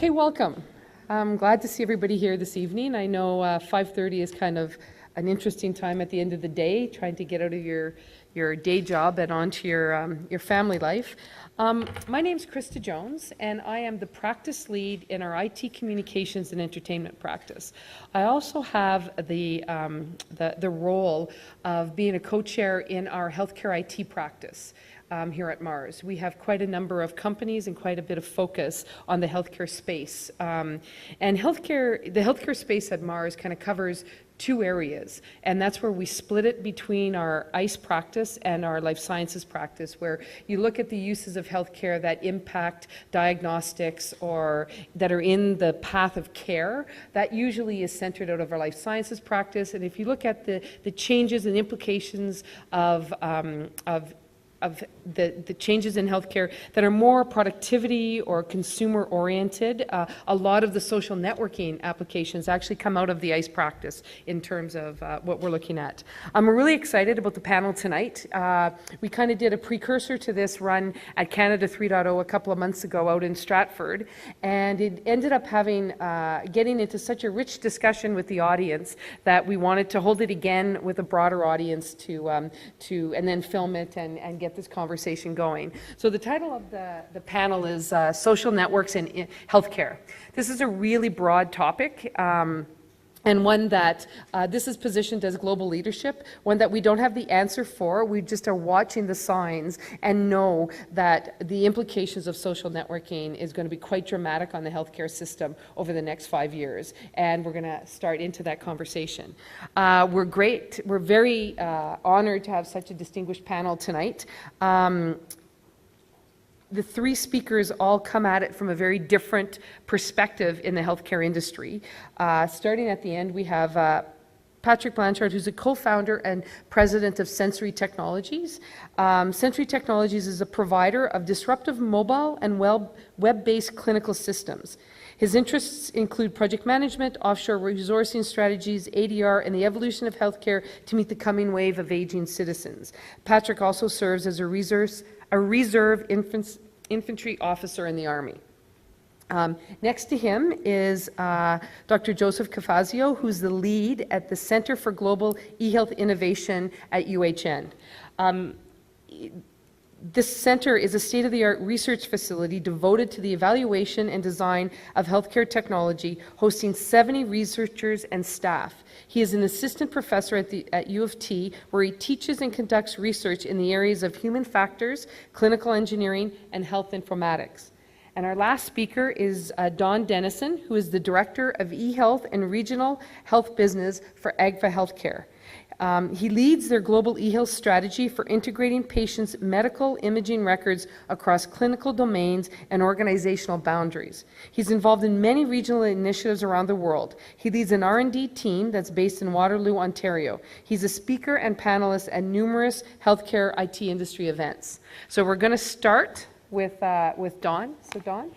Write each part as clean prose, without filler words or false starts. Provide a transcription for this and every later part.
Okay, welcome. I'm glad to see everybody here this evening. I know 5:30 is kind of an interesting time at the end of the day, trying to get out of your day job and onto your family life. My name's Krista Jones, and I am the practice lead in our IT communications and entertainment practice. I also have the role of being a co-chair in our healthcare IT practice. Here at MaRS. We have quite a number of companies and quite a bit of focus on the healthcare space. And the healthcare space at MaRS kind of covers two areas, and that's where we split it between our ICE practice and our life sciences practice, where you look at the uses of healthcare that impact diagnostics or that are in the path of care. That usually is centered out of our life sciences practice. And if you look at the changes and implications of the changes in healthcare that are more productivity or consumer oriented, a lot of the social networking applications actually come out of the ICE practice in terms of what we're looking at. I'm really excited about the panel tonight. We kind of did a precursor to this run at Canada 3.0 a couple of months ago out in Stratford, and it ended up getting into such a rich discussion with the audience that we wanted to hold it again with a broader audience and then film it and get this conversation going. So the title of the panel is Social Networks in Healthcare. This is a really broad topic. And one that this is positioned as global leadership, one that we don't have the answer for. We just are watching the signs and know that the implications of social networking is going to be quite dramatic on the healthcare system over the next 5 years. And we're going to start into that conversation. We're very honored to have such a distinguished panel tonight. The three speakers all come at it from a very different perspective in the healthcare industry. Starting at the end, we have Patrick Blanchard, who's a co-founder and president of Sensory Technologies. Sensory Technologies is a provider of disruptive mobile and web-based clinical systems. His interests include project management, offshore resourcing strategies, ADR, and the evolution of healthcare to meet the coming wave of aging citizens. Patrick also serves as a reserve infantry officer in the Army. Next to him is Dr. Joseph Cafazio, who's the lead at the Center for Global eHealth Innovation at UHN. This center is a state-of-the-art research facility devoted to the evaluation and design of healthcare technology, hosting 70 researchers and staff. He is an assistant professor at U of T, where he teaches and conducts research in the areas of human factors, clinical engineering, and health informatics. And our last speaker is Don Dennison, who is the Director of eHealth and Regional Health Business for AGFA Healthcare. He leads their global eHealth strategy for integrating patients' medical imaging records across clinical domains and organizational boundaries. He's involved in many regional initiatives around the world. He leads an R&D team that's based in Waterloo, Ontario. He's a speaker and panelist at numerous healthcare IT industry events. So we're going to start with Don. So Don?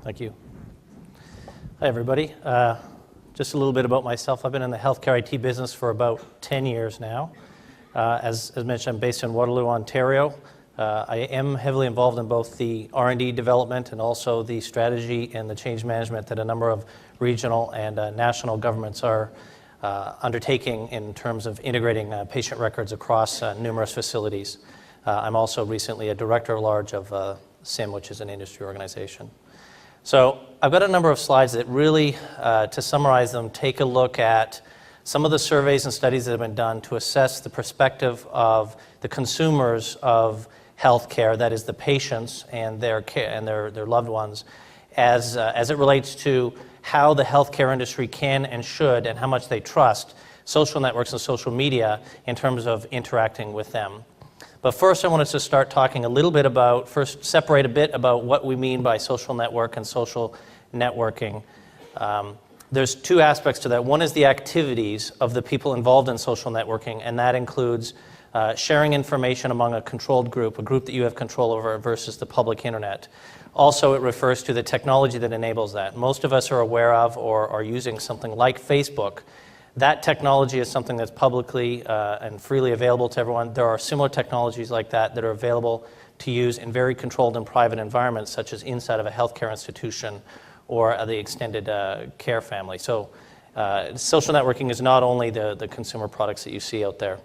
Thank you. Hi, everybody. Just a little bit about myself. I've been in the healthcare IT business for about 10 years now. As mentioned, I'm based in Waterloo, Ontario. I am heavily involved in both the R&D development and also the strategy and the change management that a number of regional and national governments are undertaking in terms of integrating patient records across numerous facilities. I'm also recently a director-at-large of SIM, which is an industry organization. So I've got a number of slides that really, to summarize them, take a look at some of the surveys and studies that have been done to assess the perspective of the consumers of healthcare, that is the patients and their care and their loved ones, as it relates to how the healthcare industry can and should and how much they trust social networks and social media in terms of interacting with them. But first, I wanted to start talking a little bit about, separate a bit about what we mean by social network and social networking. There's two aspects to that. One is the activities of the people involved in social networking, and that includes sharing information among a controlled group, a group that you have control over versus the public internet. Also, it refers to the technology that enables that. Most of us are aware of or are using something like Facebook That technology is something that's publicly and freely available to everyone. There are similar technologies like that that are available to use in very controlled and private environments, such as inside of a healthcare institution or the extended care family. So social networking is not only the consumer products that you see out there.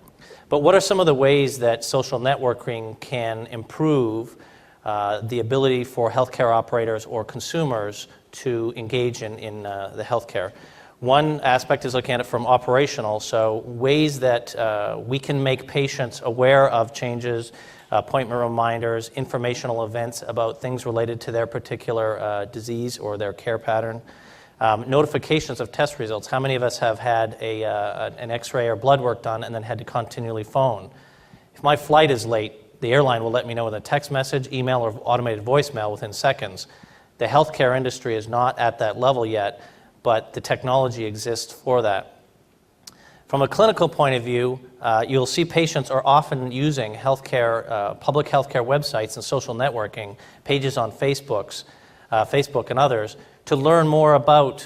But what are some of the ways that social networking can improve the ability for healthcare operators or consumers to engage in the healthcare? One aspect is looking at it from operational, so ways that we can make patients aware of changes, appointment reminders, informational events about things related to their particular disease or their care pattern. Notifications of test results. How many of us have had an x-ray or blood work done and then had to continually phone? If my flight is late, the airline will let me know with a text message, email, or automated voicemail within seconds. The healthcare industry is not at that level yet, but the technology exists for that. From a clinical point of view, you'll see patients are often using public healthcare websites and social networking, pages on Facebook and others, to learn more about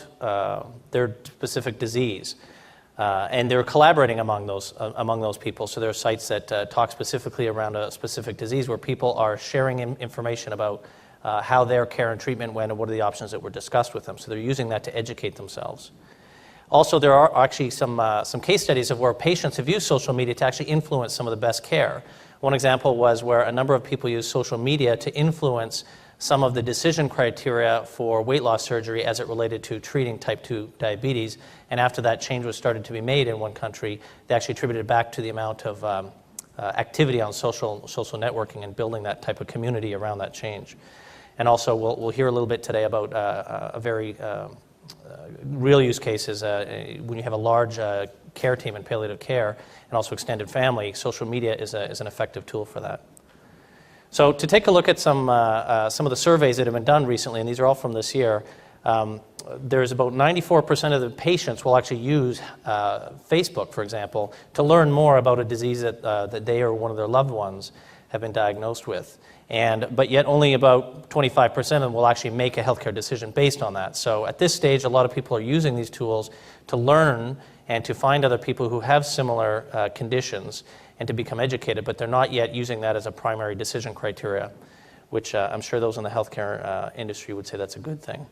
their specific disease. And they're collaborating among those people. So there are sites that talk specifically around a specific disease where people are sharing information about how their care and treatment went and what are the options that were discussed with them. So they're using that to educate themselves. Also, there are actually some case studies of where patients have used social media to actually influence some of the best care. One example was where a number of people used social media to influence some of the decision criteria for weight loss surgery as it related to treating type 2 diabetes. And after that change was started to be made in one country, they actually attributed it back to the amount of activity on social networking and building that type of community around that change. And also, we'll hear a little bit today about a very real use cases when you have a large care team in palliative care and also extended family. Social media is an effective tool for that. So to take a look at some of the surveys that have been done recently, and these are all from this year, there's about 94% of the patients will actually use Facebook, for example, to learn more about a disease that they or one of their loved ones have been diagnosed with. But yet only about 25% of them will actually make a healthcare decision based on that. So at this stage, a lot of people are using these tools to learn and to find other people who have similar conditions and to become educated, but they're not yet using that as a primary decision criteria, which I'm sure those in the healthcare industry would say that's a good thing.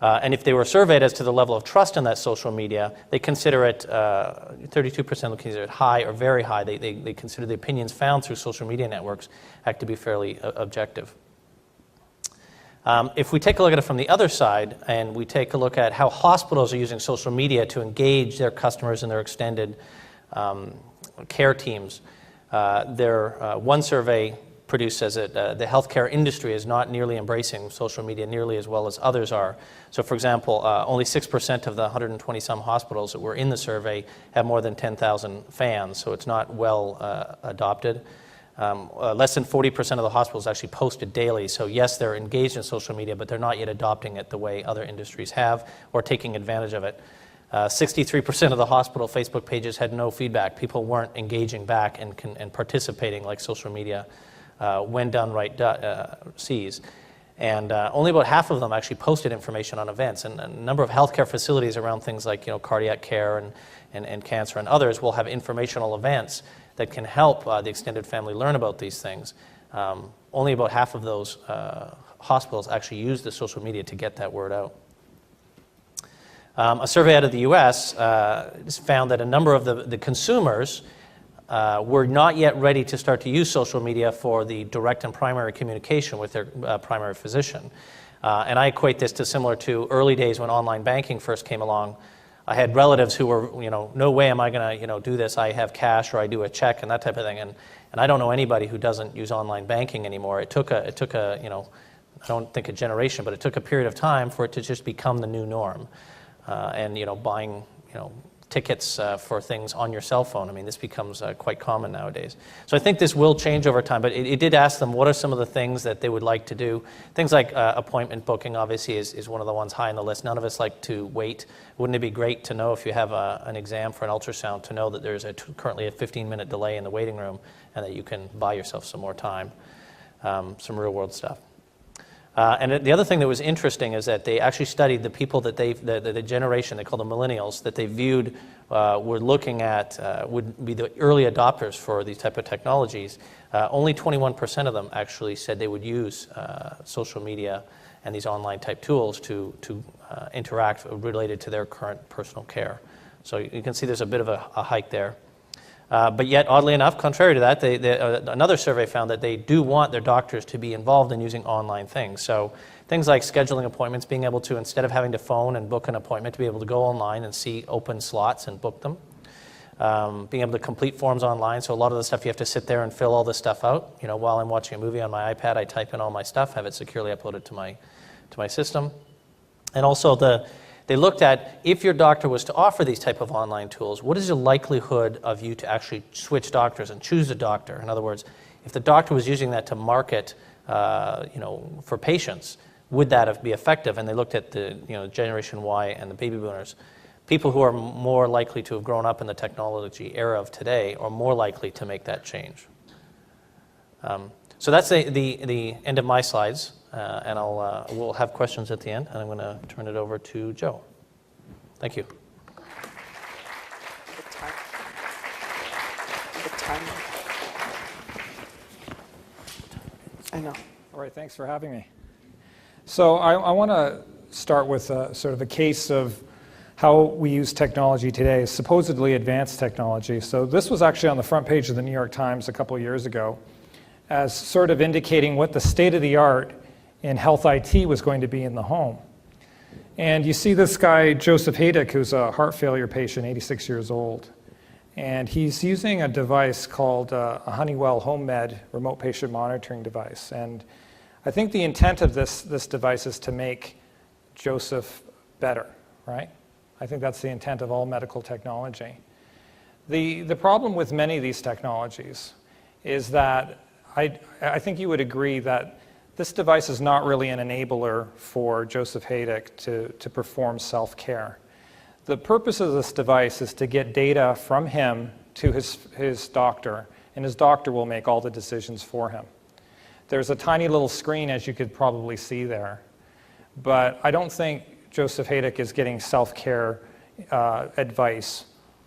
And if they were surveyed as to the level of trust in that social media, they consider it, 32% would consider it high or very high. They consider the opinions found through social media networks act to be fairly objective. If we take a look at it from the other side, and we take a look at how hospitals are using social media to engage their customers and their extended care teams, one survey produced says that the healthcare industry is not nearly embracing social media nearly as well as others are. So for example, only 6% of the 120-some hospitals that were in the survey have more than 10,000 fans, so it's not well adopted. Less than 40% of the hospitals actually post it daily, so yes, they're engaged in social media, but they're not yet adopting it the way other industries have or taking advantage of it. 63% of the hospital Facebook pages had no feedback. People weren't engaging back and participating like social media when done right sees. And only about half of them actually posted information on events. And a number of healthcare facilities around things like cardiac care and cancer and others will have informational events that can help the extended family learn about these things. Only about half of those hospitals actually use the social media to get that word out. A survey out of the US found that a number of the consumers were not yet ready to start to use social media for the direct and primary communication with their primary physician. And I equate this to similar to early days when online banking first came along. I had relatives who were, no way am I going to, do this. I have cash or I do a check and that type of thing. And I don't know anybody who doesn't use online banking anymore. It took a I don't think a generation, but it took a period of time for it to just become the new norm. And buying, tickets for things on your cell phone. I mean, this becomes quite common nowadays. So I think this will change over time, but it did ask them what are some of the things that they would like to do. Things like appointment booking, obviously, is one of the ones high on the list. None of us like to wait. Wouldn't it be great to know if you have an exam for an ultrasound to know that there's currently a 15-minute delay in the waiting room and that you can buy yourself some more time, some real-world stuff. The other thing that was interesting is that they actually studied the people that the generation, they call them millennials, that they viewed were looking at would be the early adopters for these type of technologies. Only 21% of them actually said they would use social media and these online type tools to interact related to their current personal care. So you can see there's a bit of a hike there. But yet, oddly enough, contrary to that, another survey found that they do want their doctors to be involved in using online things. So things like scheduling appointments, being able to, instead of having to phone and book an appointment, to be able to go online and see open slots and book them. Being able to complete forms online. So a lot of the stuff you have to sit there and fill all this stuff out. You know, while I'm watching a movie on my iPad, I type in all my stuff, have it securely uploaded to my system. And also they looked at, if your doctor was to offer these type of online tools, what is the likelihood of you to actually switch doctors and choose a doctor? In other words, if the doctor was using that to market, for patients, would that be effective? And they looked at the, Generation Y and the baby boomers. People who are more likely to have grown up in the technology era of today are more likely to make that change. So that's the end of my slides. And we'll have questions at the end, and I'm going to turn it over to Joe. Thank you. Good time. I know. All right, thanks for having me. So I want to start with sort of a case of how we use technology today, supposedly advanced technology. So this was actually on the front page of the New York Times a couple of years ago as sort of indicating what the state of the art in health IT was going to be in the home. And you see this guy, Joseph Haydick, who's a heart failure patient, 86 years old. And he's using a device called a Honeywell HomeMed remote patient monitoring device. And I think the intent of this device is to make Joseph better, right? I think that's the intent of all medical technology. The problem with many of these technologies is that I think you would agree that this device is not really an enabler for Joseph Haydick to perform self-care. The purpose of this device is to get data from him to his doctor, and his doctor will make all the decisions for him. There's a tiny little screen, as you could probably see there, but I don't think Joseph Haydick is getting self-care advice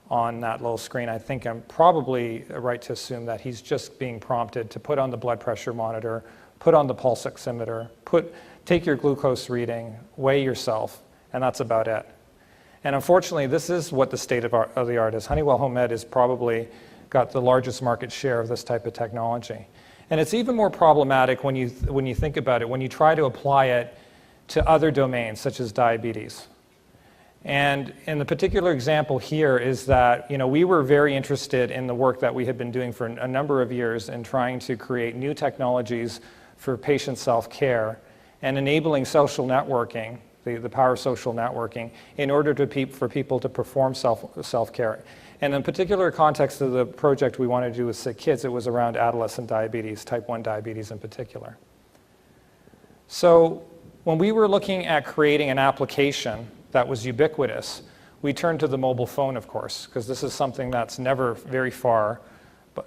on that little screen. I think I'm probably right to assume that he's just being prompted to put on the blood pressure monitor, put on the pulse oximeter, take your glucose reading, weigh yourself, and that's about it. And unfortunately, this is what the state of the art is. Honeywell HomeMed has probably got the largest market share of this type of technology. And it's even more problematic when you think about it, when you try to apply it to other domains, such as diabetes. And in the particular example here is that, we were very interested in the work that we had been doing for a number of years in trying to create new technologies for patient self-care and enabling social networking, the power of social networking, in order for people to perform self-care. And in particular context of the project we wanted to do with sick kids, it was around adolescent diabetes, type 1 diabetes in particular. So when we were looking at creating an application that was ubiquitous, we turned to the mobile phone, of course, because this is something that's never very far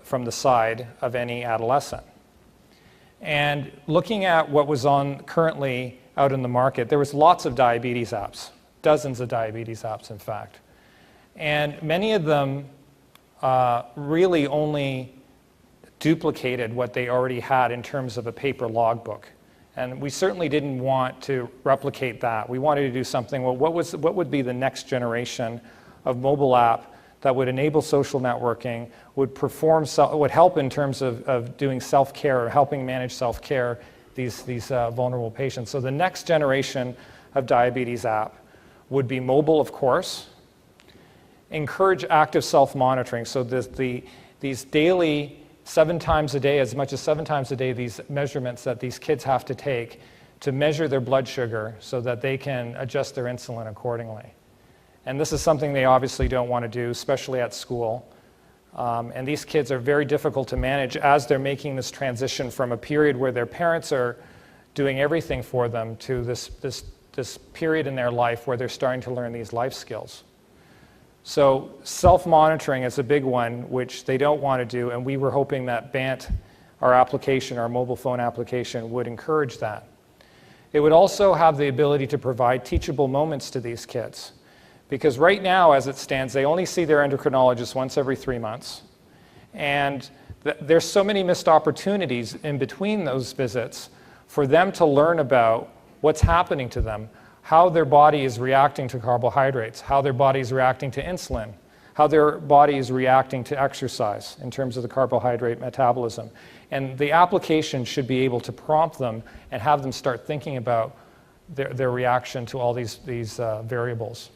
from the side of any adolescent. And looking at what was currently out in the market, there was lots of diabetes apps, dozens of diabetes apps, in fact. And many of them really only duplicated what they already had in terms of a paper logbook. And we certainly didn't want to replicate that. We wanted to do something, well, what would be the next generation of mobile app that would enable social networking, would help in terms of doing self-care or helping manage self-care these vulnerable patients. So the next generation of diabetes app would be mobile, of course, encourage active self-monitoring. So these daily, 7 times a day, as much as 7 times a day, these measurements that these kids have to take to measure their blood sugar so that they can adjust their insulin accordingly. And this is something they obviously don't want to do, especially at school. And these kids are very difficult to manage as they're making this transition from a period where their parents are doing everything for them to this period in their life where they're starting to learn these life skills. So self-monitoring is a big one, which they don't want to do, and we were hoping that BANT, our application, our mobile phone application, would encourage that. It would also have the ability to provide teachable moments to these kids. Because right now, as it stands, they only see their endocrinologist once every 3 months. And there's so many missed opportunities in between those visits for them to learn about what's happening to them, how their body is reacting to carbohydrates, how their body is reacting to insulin, how their body is reacting to exercise in terms of the carbohydrate metabolism. And the application should be able to prompt them and have them start thinking about their reaction to all these variables.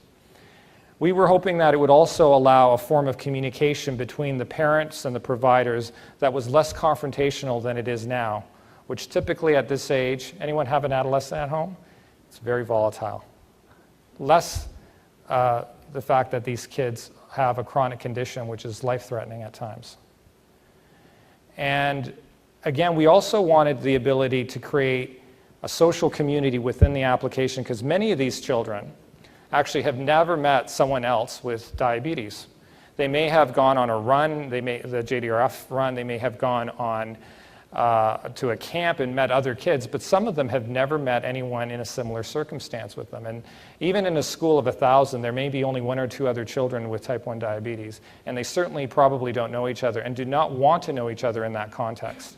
We were hoping that it would also allow a form of communication between the parents and the providers that was less confrontational than it is now, which typically at this age, anyone have an adolescent at home? It's very volatile. Less the fact that these kids have a chronic condition which is life-threatening at times. And again, we also wanted the ability to create a social community within the application, because many of these children actually have never met someone else with diabetes. They may have gone on a run, the JDRF run, they may have gone on to a camp and met other kids, but some of them have never met anyone in a similar circumstance with them. And even in a school of 1,000, there may be only 1 or 2 other children with type 1 diabetes, and they certainly probably don't know each other and do not want to know each other in that context.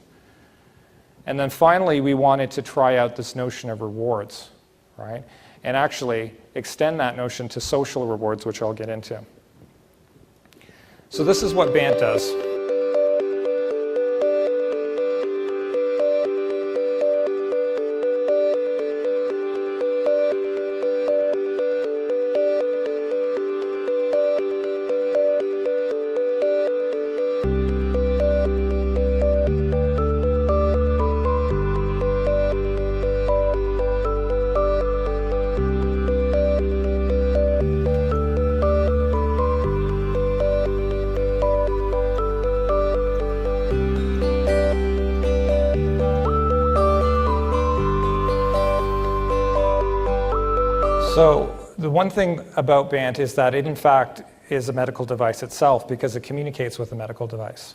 And then finally, we wanted to try out this notion of rewards, right? And actually extend that notion to social rewards, which I'll get into. So this is what BANT does. So the one thing about BANT is that it in fact is a medical device itself, because it communicates with a medical device.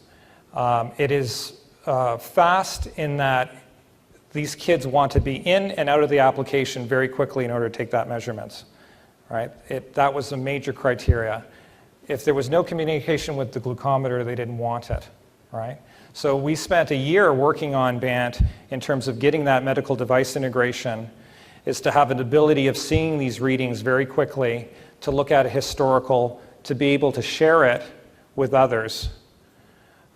It is fast in that these kids want to be in and out of the application very quickly in order to take that measurements, right? That was a major criteria. If there was no communication with the glucometer, they didn't want it, right? So we spent a year working on BANT in terms of getting that medical device integration, is to have an ability of seeing these readings very quickly, to look at a historical, to be able to share it with others,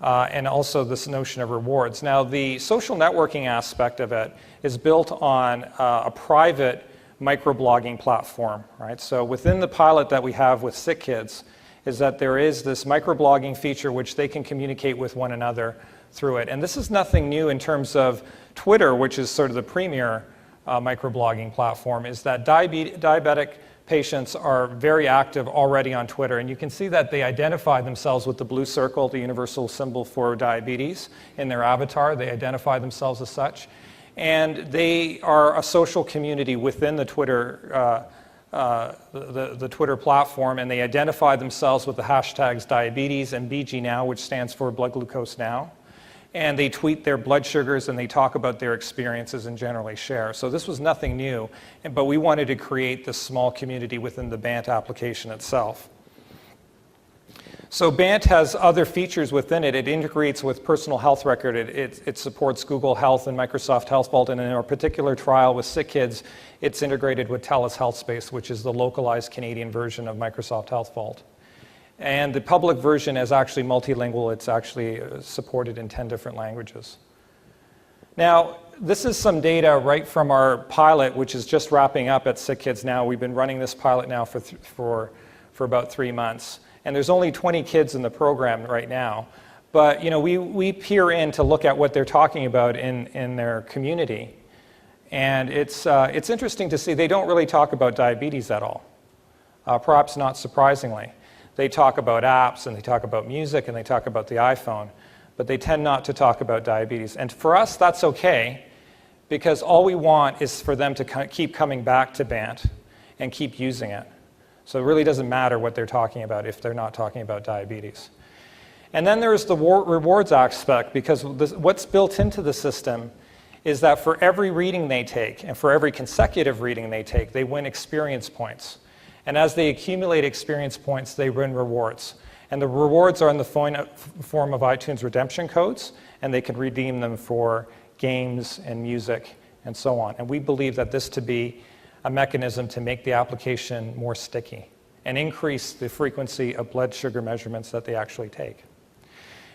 and also this notion of rewards. Now, the social networking aspect of it is built on a private microblogging platform, right? So within the pilot that we have with sick kids is that there is this microblogging feature which they can communicate with one another through it. And this is nothing new in terms of Twitter, which is sort of the premier microblogging platform, is that diabetic patients are very active already on Twitter. And you can see that they identify themselves with the blue circle, the universal symbol for diabetes, in their avatar. They identify themselves as such. And they are a social community within the Twitter, the Twitter platform, and they identify themselves with the hashtags diabetes and BG-Now, which stands for blood glucose now. And they tweet their blood sugars and they talk about their experiences and generally share. So this was nothing new, but we wanted to create this small community within the BANT application itself. So BANT has other features within it. It integrates with Personal Health Record. It supports Google Health and Microsoft Health Vault. And in our particular trial with sick kids, it's integrated with TELUS Health Space, which is the localized Canadian version of Microsoft Health Vault. And the public version is actually multilingual. It's actually supported in 10 different languages. Now, this is some data right from our pilot, which is just wrapping up at Sick Kids now. We've been running this pilot now for about 3 months. And there's only 20 kids in the program right now. But you know, we peer in to look at what they're talking about in their community. And it's interesting to see they don't really talk about diabetes at all, perhaps not surprisingly. They talk about apps, and they talk about music, and they talk about the iPhone, but they tend not to talk about diabetes. And for us, that's okay, because all we want is for them to keep coming back to BANT and keep using it. So it really doesn't matter what they're talking about if they're not talking about diabetes. And then there's the rewards aspect, because what's built into the system is that for every reading they take and for every consecutive reading they take, they win experience points. And as they accumulate experience points, they win rewards. And the rewards are in the form of iTunes redemption codes, and they can redeem them for games and music and so on. And we believe that this to be a mechanism to make the application more sticky and increase the frequency of blood sugar measurements that they actually take.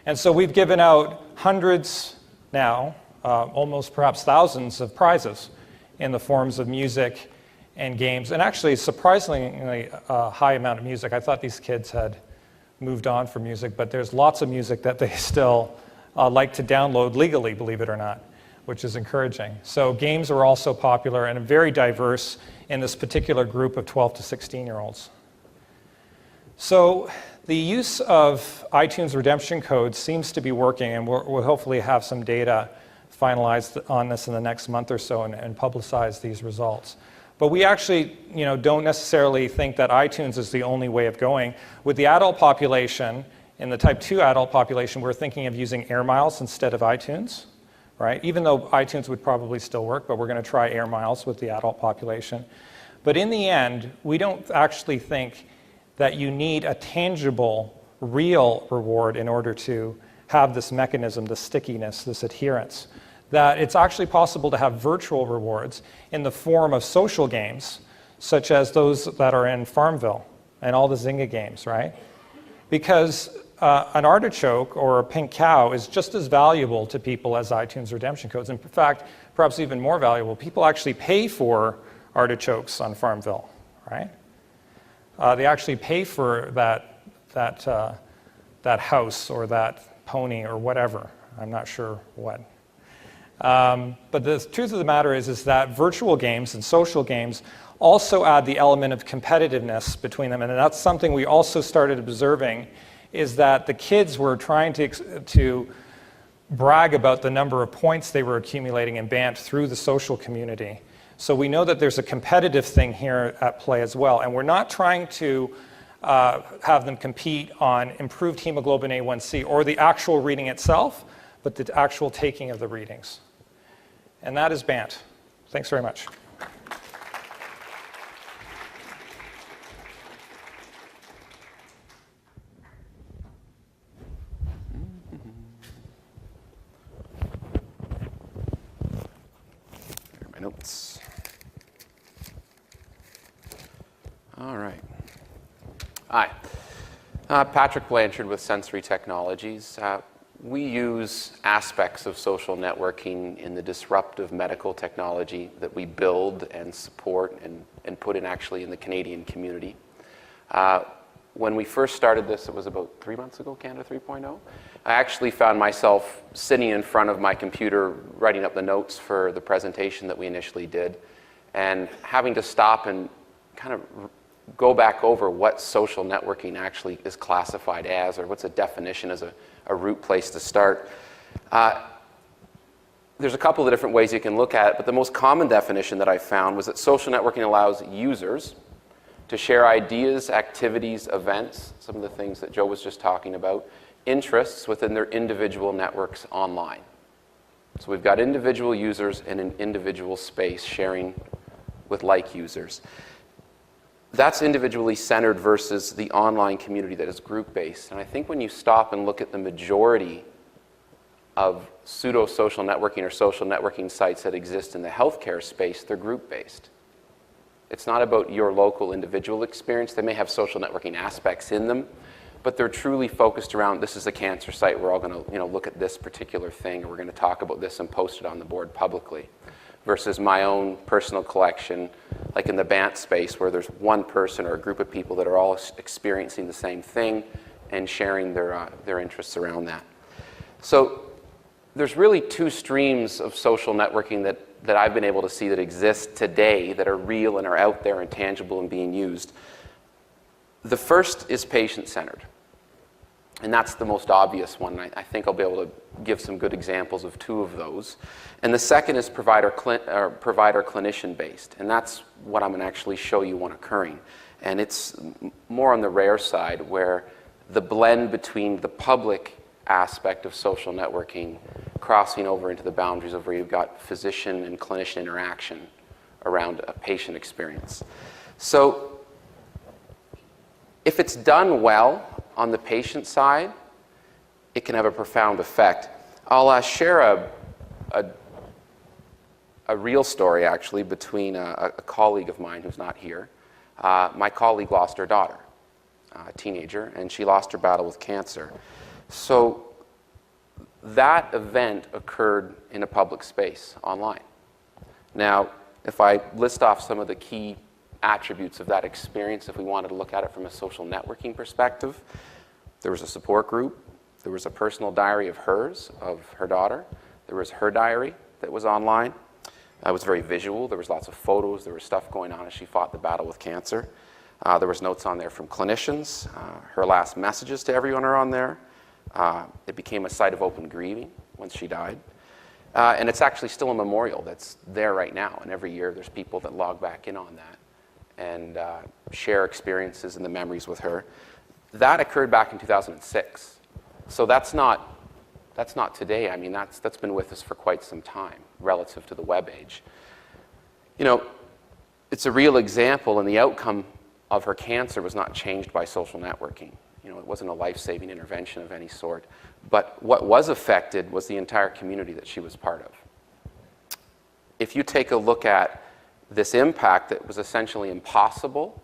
And so we've given out hundreds now, almost perhaps thousands of prizes in the forms of music and games, and actually surprisingly high amount of music. I thought these kids had moved on from music, but there's lots of music that they still like to download legally, believe it or not, which is encouraging. So games are also popular and very diverse in this particular group of 12 to 16-year-olds. So the use of iTunes redemption codes seems to be working, and we'll hopefully have some data finalized on this in the next month or so and publicize these results. But we actually don't necessarily think that iTunes is the only way of going. With the adult population, in the type 2 adult population, we're thinking of using Air Miles instead of iTunes, right? Even though iTunes would probably still work, but we're going to try Air Miles with the adult population. But in the end, we don't actually think that you need a tangible, real reward in order to have this mechanism, this stickiness, this adherence. That it's actually possible to have virtual rewards in the form of social games, such as those that are in Farmville and all the Zynga games, right? Because an artichoke or a pink cow is just as valuable to people as iTunes redemption codes. In fact, perhaps even more valuable. People actually pay for artichokes on Farmville, right? They actually pay for that house or that pony or whatever. I'm not sure what. But the truth of the matter is that virtual games and social games also add the element of competitiveness between them. And that's something we also started observing, is that the kids were trying to brag about the number of points they were accumulating in BANT through the social community. So we know that there's a competitive thing here at play as well. And we're not trying to have them compete on improved hemoglobin A1C or the actual reading itself, but the actual taking of the readings. And that is BANT. Thanks very much. My notes. All right. Hi. Patrick Blanchard with Sensory Technologies. We use aspects of social networking in the disruptive medical technology that we build and support and put in actually in the Canadian community. When we first started this, it was about 3 months ago, Canada 3.0. I actually found myself sitting in front of my computer writing up the notes for the presentation that we initially did and having to stop and kind of go back over what social networking actually is classified as, or what's a definition as a root place to start. There's a couple of different ways you can look at it, but the most common definition that I found was that social networking allows users to share ideas, activities, events, some of the things that Joe was just talking about, interests within their individual networks online. So we've got individual users in an individual space sharing with like users. That's individually centered versus the online community that is group-based. And I think when you stop and look at the majority of pseudo-social networking or social networking sites that exist in the healthcare space, they're group-based. It's not about your local individual experience. They may have social networking aspects in them, but they're truly focused around, this is a cancer site, we're all going to look at this particular thing, and we're going to talk about this and post it on the board publicly. Versus my own personal collection, like in the BANT space, where there's one person or a group of people that are all experiencing the same thing and sharing their interests around that. So there's really two streams of social networking that I've been able to see that exist today that are real and are out there and tangible and being used. The first is patient-centered. And that's the most obvious one. I think I'll be able to give some good examples of two of those. And the second is provider-clinician based. And that's what I'm going to actually show you one occurring. And it's more on the rare side, where the blend between the public aspect of social networking crossing over into the boundaries of where you've got physician and clinician interaction around a patient experience. So if it's done well on the patient side, it can have a profound effect. I'll share a real story, actually, between a colleague of mine who's not here. My colleague lost her daughter, a teenager, and she lost her battle with cancer. So that event occurred in a public space online. Now, if I list off some of the key attributes of that experience, if we wanted to look at it from a social networking perspective, there was a support group, there was a personal diary of hers, of her daughter, there was her diary that was online. It was very visual, there was lots of photos, there was stuff going on as she fought the battle with cancer. There was notes on there from clinicians, her last messages to everyone are on there. It became a site of open grieving once she died. And it's actually still a memorial that's there right now, and every year there's people that log back in on that and share experiences and the memories with her. That occurred back in 2006. So that's not today. I mean, that's been with us for quite some time relative to the web age. You know, it's a real example, and the outcome of her cancer was not changed by social networking. You know, it wasn't a life-saving intervention of any sort. But what was affected was the entire community that she was part of. If you take a look at this impact that was essentially impossible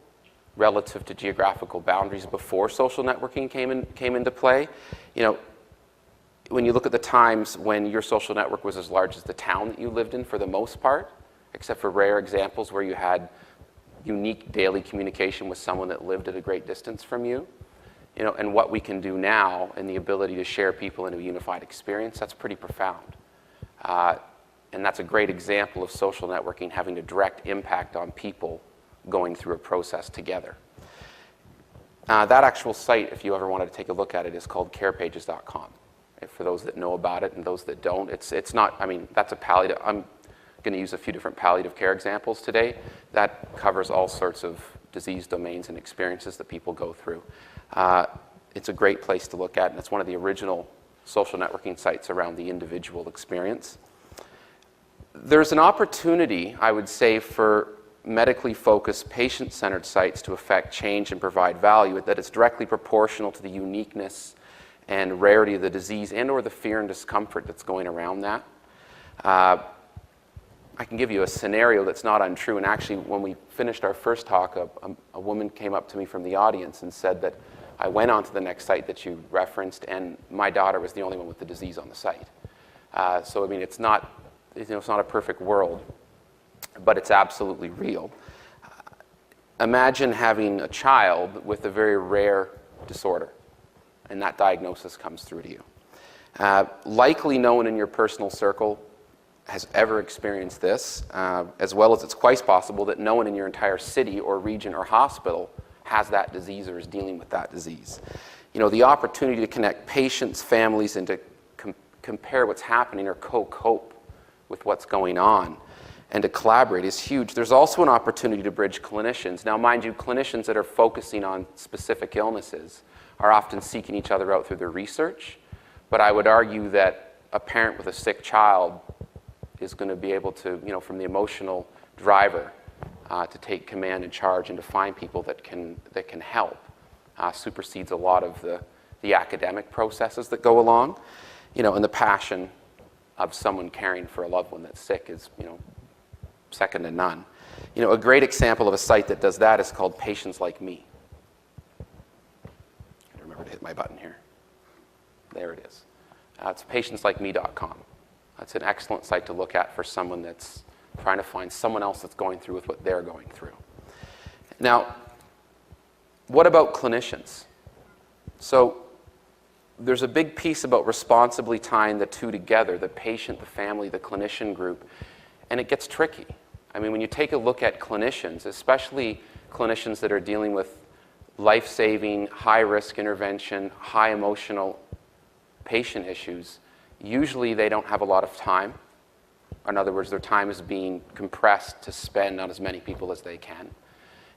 relative to geographical boundaries before social networking came into play, you know, when you look at the times when your social network was as large as the town that you lived in for the most part, except for rare examples where you had unique daily communication with someone that lived at a great distance from you, you know, and what we can do now and the ability to share people into a unified experience, that's pretty profound. And that's a great example of social networking having a direct impact on people going through a process together. That actual site, if you ever wanted to take a look at it, is called carepages.com. For those that know about it and those that don't, it's not, I mean, that's a palliative, I'm going to use a few different palliative care examples today. That covers all sorts of disease domains and experiences that people go through. It's a great place to look at, and it's one of the original social networking sites around the individual experience. There's an opportunity, I would say, for medically focused, patient-centered sites to affect change and provide value that is directly proportional to the uniqueness and rarity of the disease and or the fear and discomfort that's going around that. I can give you a scenario that's not untrue, and actually when we finished our first talk, a woman came up to me from the audience and said that I went on to the next site that you referenced, and my daughter was the only one with the disease on the site. So I mean, it's not a perfect world, but it's absolutely real. Imagine having a child with a very rare disorder, and that diagnosis comes through to you. Likely no one in your personal circle has ever experienced this, as well as it's quite possible that no one in your entire city or region or hospital has that disease or is dealing with that disease. You know, the opportunity to connect patients, families, and to compare what's happening or co-cope with what's going on and to collaborate is huge. There's also an opportunity to bridge clinicians. Now, mind you, clinicians that are focusing on specific illnesses are often seeking each other out through their research, but I would argue that a parent with a sick child is going to be able to, you know, from the emotional driver to take command and charge and to find people that can help supersedes a lot of the academic processes that go along, you know, and the passion of someone caring for a loved one that's sick is, you know, second to none. You know, a great example of a site that does that is called Patients Like Me. I remember to hit my button here. There it is. It's patientslikeme.com. That's an excellent site to look at for someone that's trying to find someone else that's going through with what they're going through. Now, what about clinicians? So there's a big piece about responsibly tying the two together, the patient, the family, the clinician group, and it gets tricky. I mean, when you take a look at clinicians, especially clinicians that are dealing with life-saving, high-risk intervention, high emotional patient issues, usually they don't have a lot of time. In other words, their time is being compressed to spend on as many people as they can.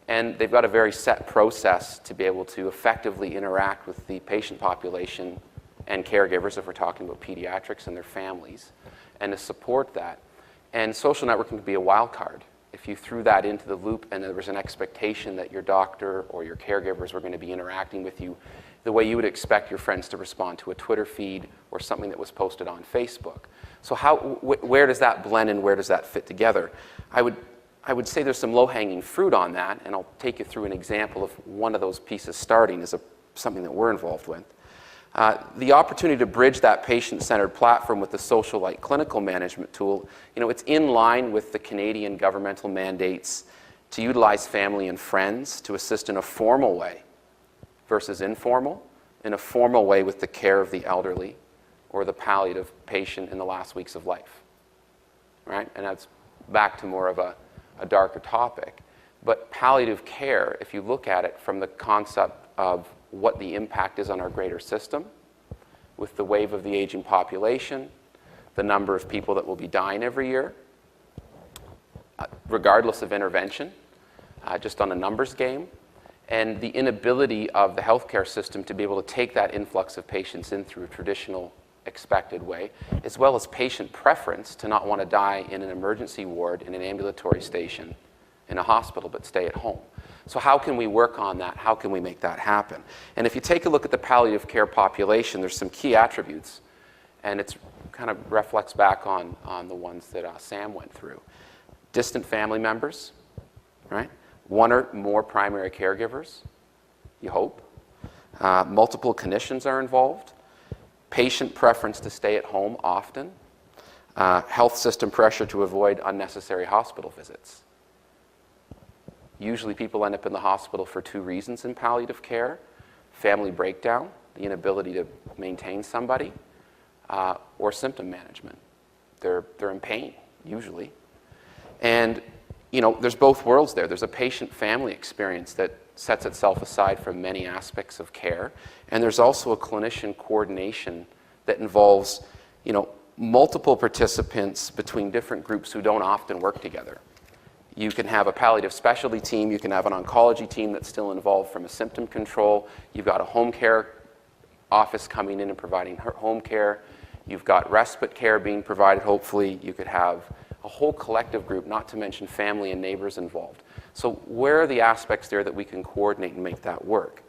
And they've got a very set process to be able to effectively interact with the patient population and caregivers, if we're talking about pediatrics, and their families, and to support that. And social networking can be a wild card. If you threw that into the loop and there was an expectation that your doctor or your caregivers were going to be interacting with you the way you would expect your friends to respond to a Twitter feed or something that was posted on Facebook. So where does that blend and where does that fit together? I would say there's some low-hanging fruit on that, and I'll take you through an example of one of those pieces starting as something that we're involved with. The opportunity to bridge that patient-centered platform with the social-like clinical management tool, it's in line with the Canadian governmental mandates to utilize family and friends to assist in a formal way versus informal, in a formal way with the care of the elderly or the palliative patient in the last weeks of life, right? And that's back to more of a darker topic. But palliative care, if you look at it from the concept of what the impact is on our greater system, with the wave of the aging population, the number of people that will be dying every year, regardless of intervention, just on a numbers game, and the inability of the healthcare system to be able to take that influx of patients in through a traditional expected way, as well as patient preference to not want to die in an emergency ward, in an ambulatory station, in a hospital, but stay at home. So how can we work on that? How can we make that happen? And if you take a look at the palliative care population, there's some key attributes, and it's kind of reflects back on the ones that Sam went through. Distant family members, right? One or more primary caregivers, you hope. Multiple clinicians are involved. Patient preference to stay at home often. Health system pressure to avoid unnecessary hospital visits. Usually people end up in the hospital for two reasons in palliative care: family breakdown, the inability to maintain somebody, or symptom management. They're in pain, usually. And there's both worlds there. There's a patient-family experience that sets itself aside from many aspects of care, and there's also a clinician coordination that involves, multiple participants between different groups who don't often work together. You can have a palliative specialty team, you can have an oncology team that's still involved from a symptom control, you've got a home care office coming in and providing home care, you've got respite care being provided, hopefully, you could have a whole collective group, not to mention family and neighbors involved. So where are the aspects there that we can coordinate and make that work?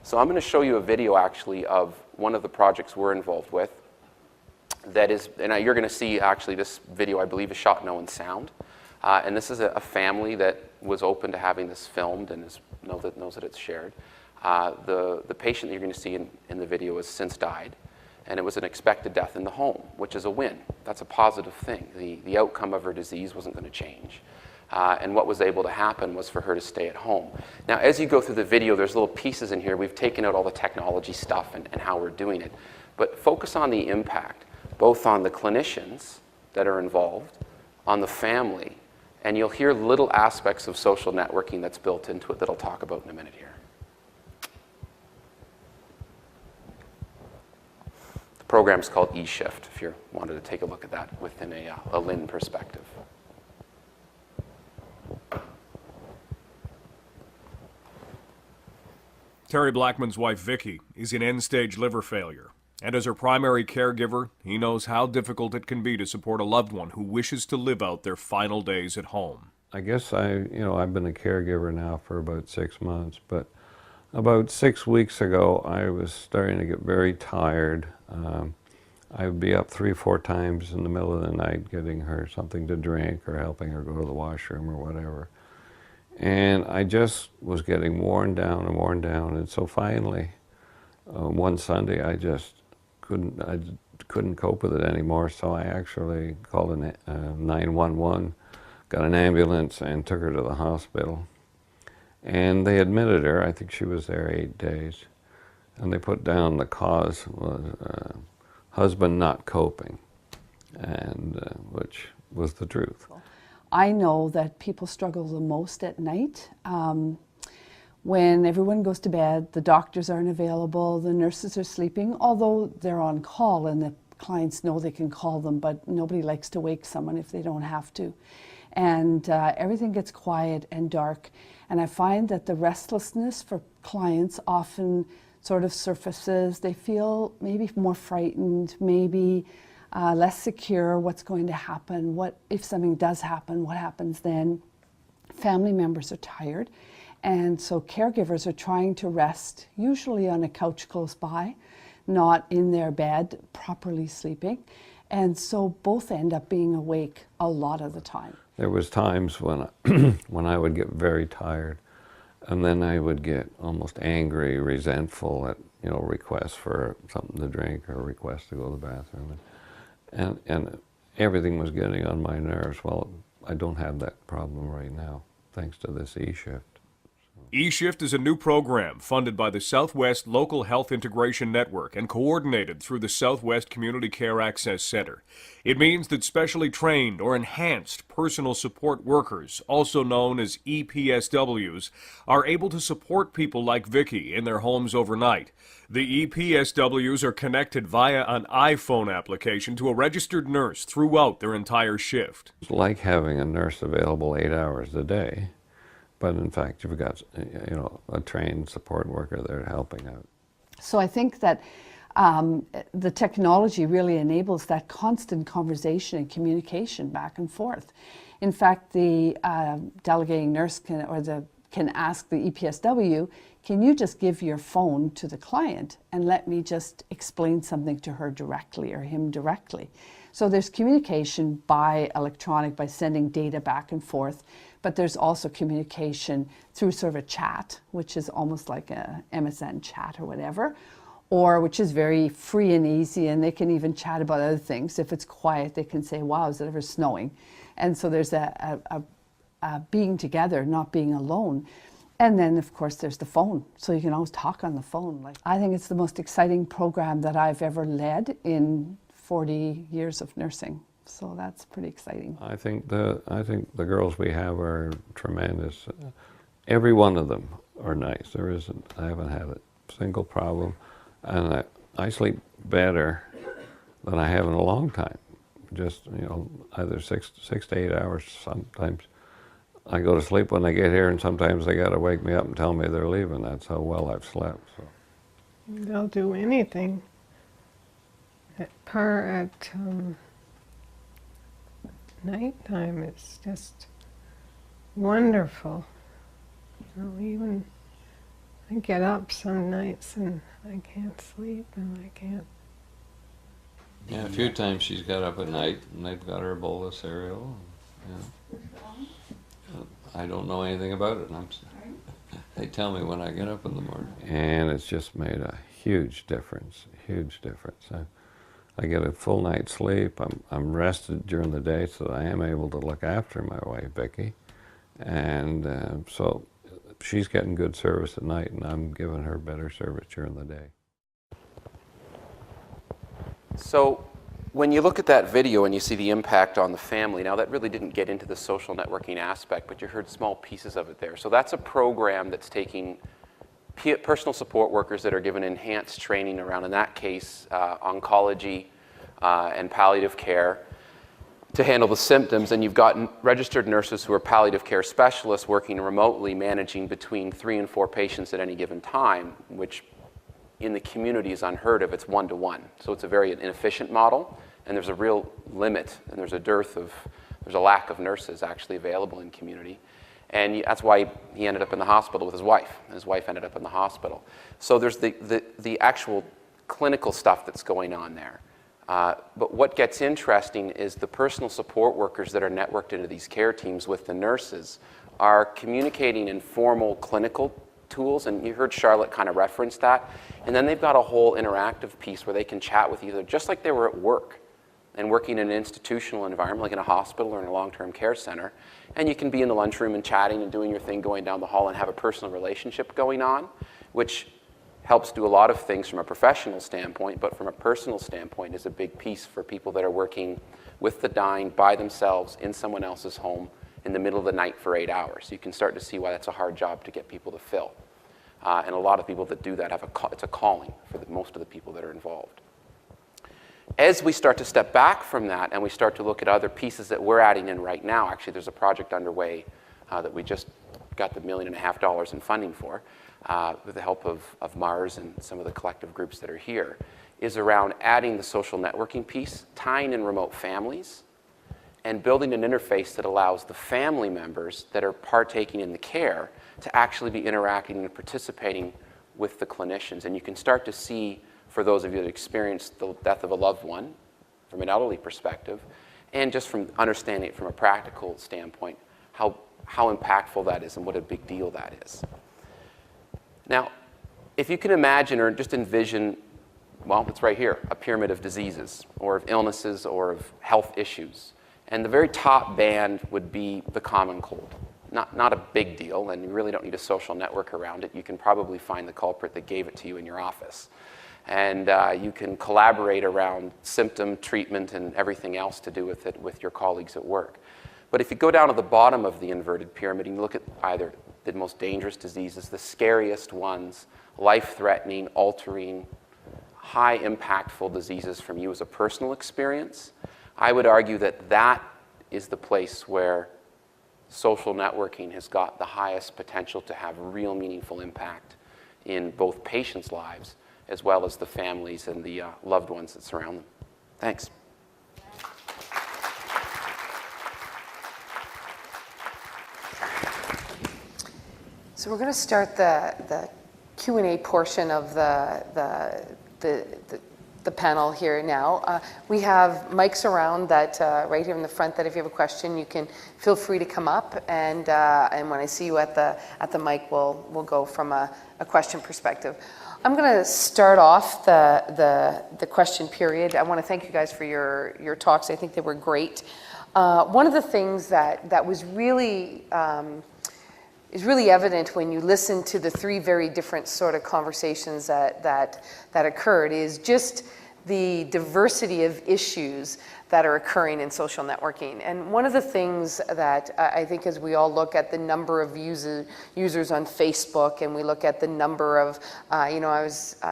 So I'm going to show you a video actually of one of the projects we're involved with. That is, and you're going to see actually this video, I believe, is shot no sound. And this is a family that was open to having this filmed and knows that it's shared. The patient that you're going to see in the video has since died. And it was an expected death in the home, which is a win. That's a positive thing. The outcome of her disease wasn't going to change. And what was able to happen was for her to stay at home. Now, as you go through the video, there's little pieces in here. We've taken out all the technology stuff and how we're doing it. But focus on the impact, both on the clinicians that are involved, on the family, and you'll hear little aspects of social networking that's built into it that I'll talk about in a minute here. The program's called eShift, if you wanted to take a look at that within a LIN perspective. Terry Blackman's wife, Vicky, is in end-stage liver failure. And as her primary caregiver, he knows how difficult it can be to support a loved one who wishes to live out their final days at home. I guess I've been a caregiver now for about 6 months, but about 6 weeks ago, I was starting to get very tired. I would be up 3-4 times in the middle of the night getting her something to drink or helping her go to the washroom or whatever. And I just was getting worn down. And so finally, one Sunday, I just couldn't cope with it anymore. So I actually called 911, got an ambulance, and took her to the hospital. And they admitted her. I think she was there 8 days. And they put down the cause was husband not coping, and which was the truth. I know that people struggle the most at night. When everyone goes to bed, the doctors aren't available, the nurses are sleeping, although they're on call and the clients know they can call them, but nobody likes to wake someone if they don't have to. And everything gets quiet and dark. And I find that the restlessness for clients often sort of surfaces. They feel maybe more frightened, maybe less secure. What's going to happen? What if something does happen? What happens then? Family members are tired, and so caregivers are trying to rest, usually on a couch close by, not in their bed, properly sleeping. And so both end up being awake a lot of the time. There was times when when I would get very tired, and then I would get almost angry, resentful at requests for something to drink or requests to go to the bathroom, and everything was getting on my nerves. Well, I don't have that problem right now, thanks to this eShift. eShift is a new program funded by the Southwest Local Health Integration Network and coordinated through the Southwest Community Care Access Center. It means that specially trained or enhanced personal support workers, also known as EPSWs, are able to support people like Vicky in their homes overnight. The EPSWs are connected via an iPhone application to a registered nurse throughout their entire shift. It's like having a nurse available 8 hours a day. But in fact, you've got a trained support worker there helping out. So I think that the technology really enables that constant conversation and communication back and forth. In fact, the delegating nurse can ask the EPSW, can you just give your phone to the client and let me just explain something to her directly or him directly? So there's communication by electronic, by sending data back and forth, but there's also communication through sort of a chat, which is almost like a MSN chat or whatever, or which is very free and easy, and they can even chat about other things. If it's quiet, they can say, wow, is it ever snowing? And so there's a being together, not being alone. And then, of course, there's the phone. So you can always talk on the phone. I think it's the most exciting program that I've ever led in 40 years of nursing. So that's pretty exciting. I think the girls we have are tremendous. Every one of them are nice. I haven't had a single problem, and I sleep better than I have in a long time. Just either 6 to 8 hours. Sometimes I go to sleep when I get here, and sometimes they got to wake me up and tell me they're leaving. That's how well I've slept. So. They'll do anything. At nighttime, it's just wonderful. Even I get up some nights and I can't sleep and I can't. Yeah, a few times she's got up at night and they've got her a bowl of cereal. I don't know anything about it. They tell me when I get up in the morning. And it's just made a huge difference, huge difference. I get a full night's sleep. I'm rested during the day, so that I am able to look after my wife, Vicky. And so she's getting good service at night, and I'm giving her better service during the day. So when you look at that video and you see the impact on the family, now that really didn't get into the social networking aspect, but you heard small pieces of it there. So that's a program that's taking personal support workers that are given enhanced training around, in that case, oncology and palliative care to handle the symptoms. And you've got registered nurses who are palliative care specialists working remotely, managing between 3 and 4 patients at any given time, which in the community is unheard of. It's 1-to-1. So it's a very inefficient model, and there's a real limit, and there's a lack of nurses actually available in community. And that's why he ended up in the hospital with his wife, and his wife ended up in the hospital. So there's the actual clinical stuff that's going on there. But what gets interesting is the personal support workers that are networked into these care teams with the nurses are communicating in formal clinical tools, and you heard Charlotte kind of reference that. And then they've got a whole interactive piece where they can chat with you just like they were at work and working in an institutional environment, like in a hospital or in a long-term care center. And you can be in the lunchroom and chatting and doing your thing, going down the hall and have a personal relationship going on, which helps do a lot of things from a professional standpoint, but from a personal standpoint is a big piece for people that are working with the dying by themselves in someone else's home in the middle of the night for 8 hours. You can start to see why that's a hard job to get people to fill. And a lot of people that do that it's a calling for most of the people that are involved. As we start to step back from that and we start to look at other pieces that we're adding in right now, actually there's a project underway that we just got the $1.5 million in funding for, with the help of MaRS and some of the collective groups that are here, is around adding the social networking piece, tying in remote families, and building an interface that allows the family members that are partaking in the care to actually be interacting and participating with the clinicians. And you can start to see, for those of you that experienced the death of a loved one from an elderly perspective, and just from understanding it from a practical standpoint, how impactful that is and what a big deal that is. Now, if you can imagine or just envision, well, it's right here, a pyramid of diseases or of illnesses or of health issues. And the very top band would be the common cold. Not a big deal, and you really don't need a social network around it. You can probably find the culprit that gave it to you in your office. And you can collaborate around symptom treatment and everything else to do with it with your colleagues at work. But if you go down to the bottom of the inverted pyramid and you look at either the most dangerous diseases, the scariest ones, life-threatening, altering, high impactful diseases from you as a personal experience, I would argue that that is the place where social networking has got the highest potential to have real meaningful impact in both patients' lives as well as the families and the loved ones that surround them. Thanks. So we're going to start the Q&A portion of the panel here now. We have mics around that right here in the front, that if you have a question, you can feel free to come up, and when I see you at the mic, we'll go from a question perspective. I'm going to start off the question period. I want to thank you guys for your talks. I think they were great. One of the things that was really is really evident when you listen to the three very different sort of conversations that occurred is just the diversity of issues that are occurring in social networking. And one of the things that I think, as we all look at the number of users on Facebook, and we look at the number of, I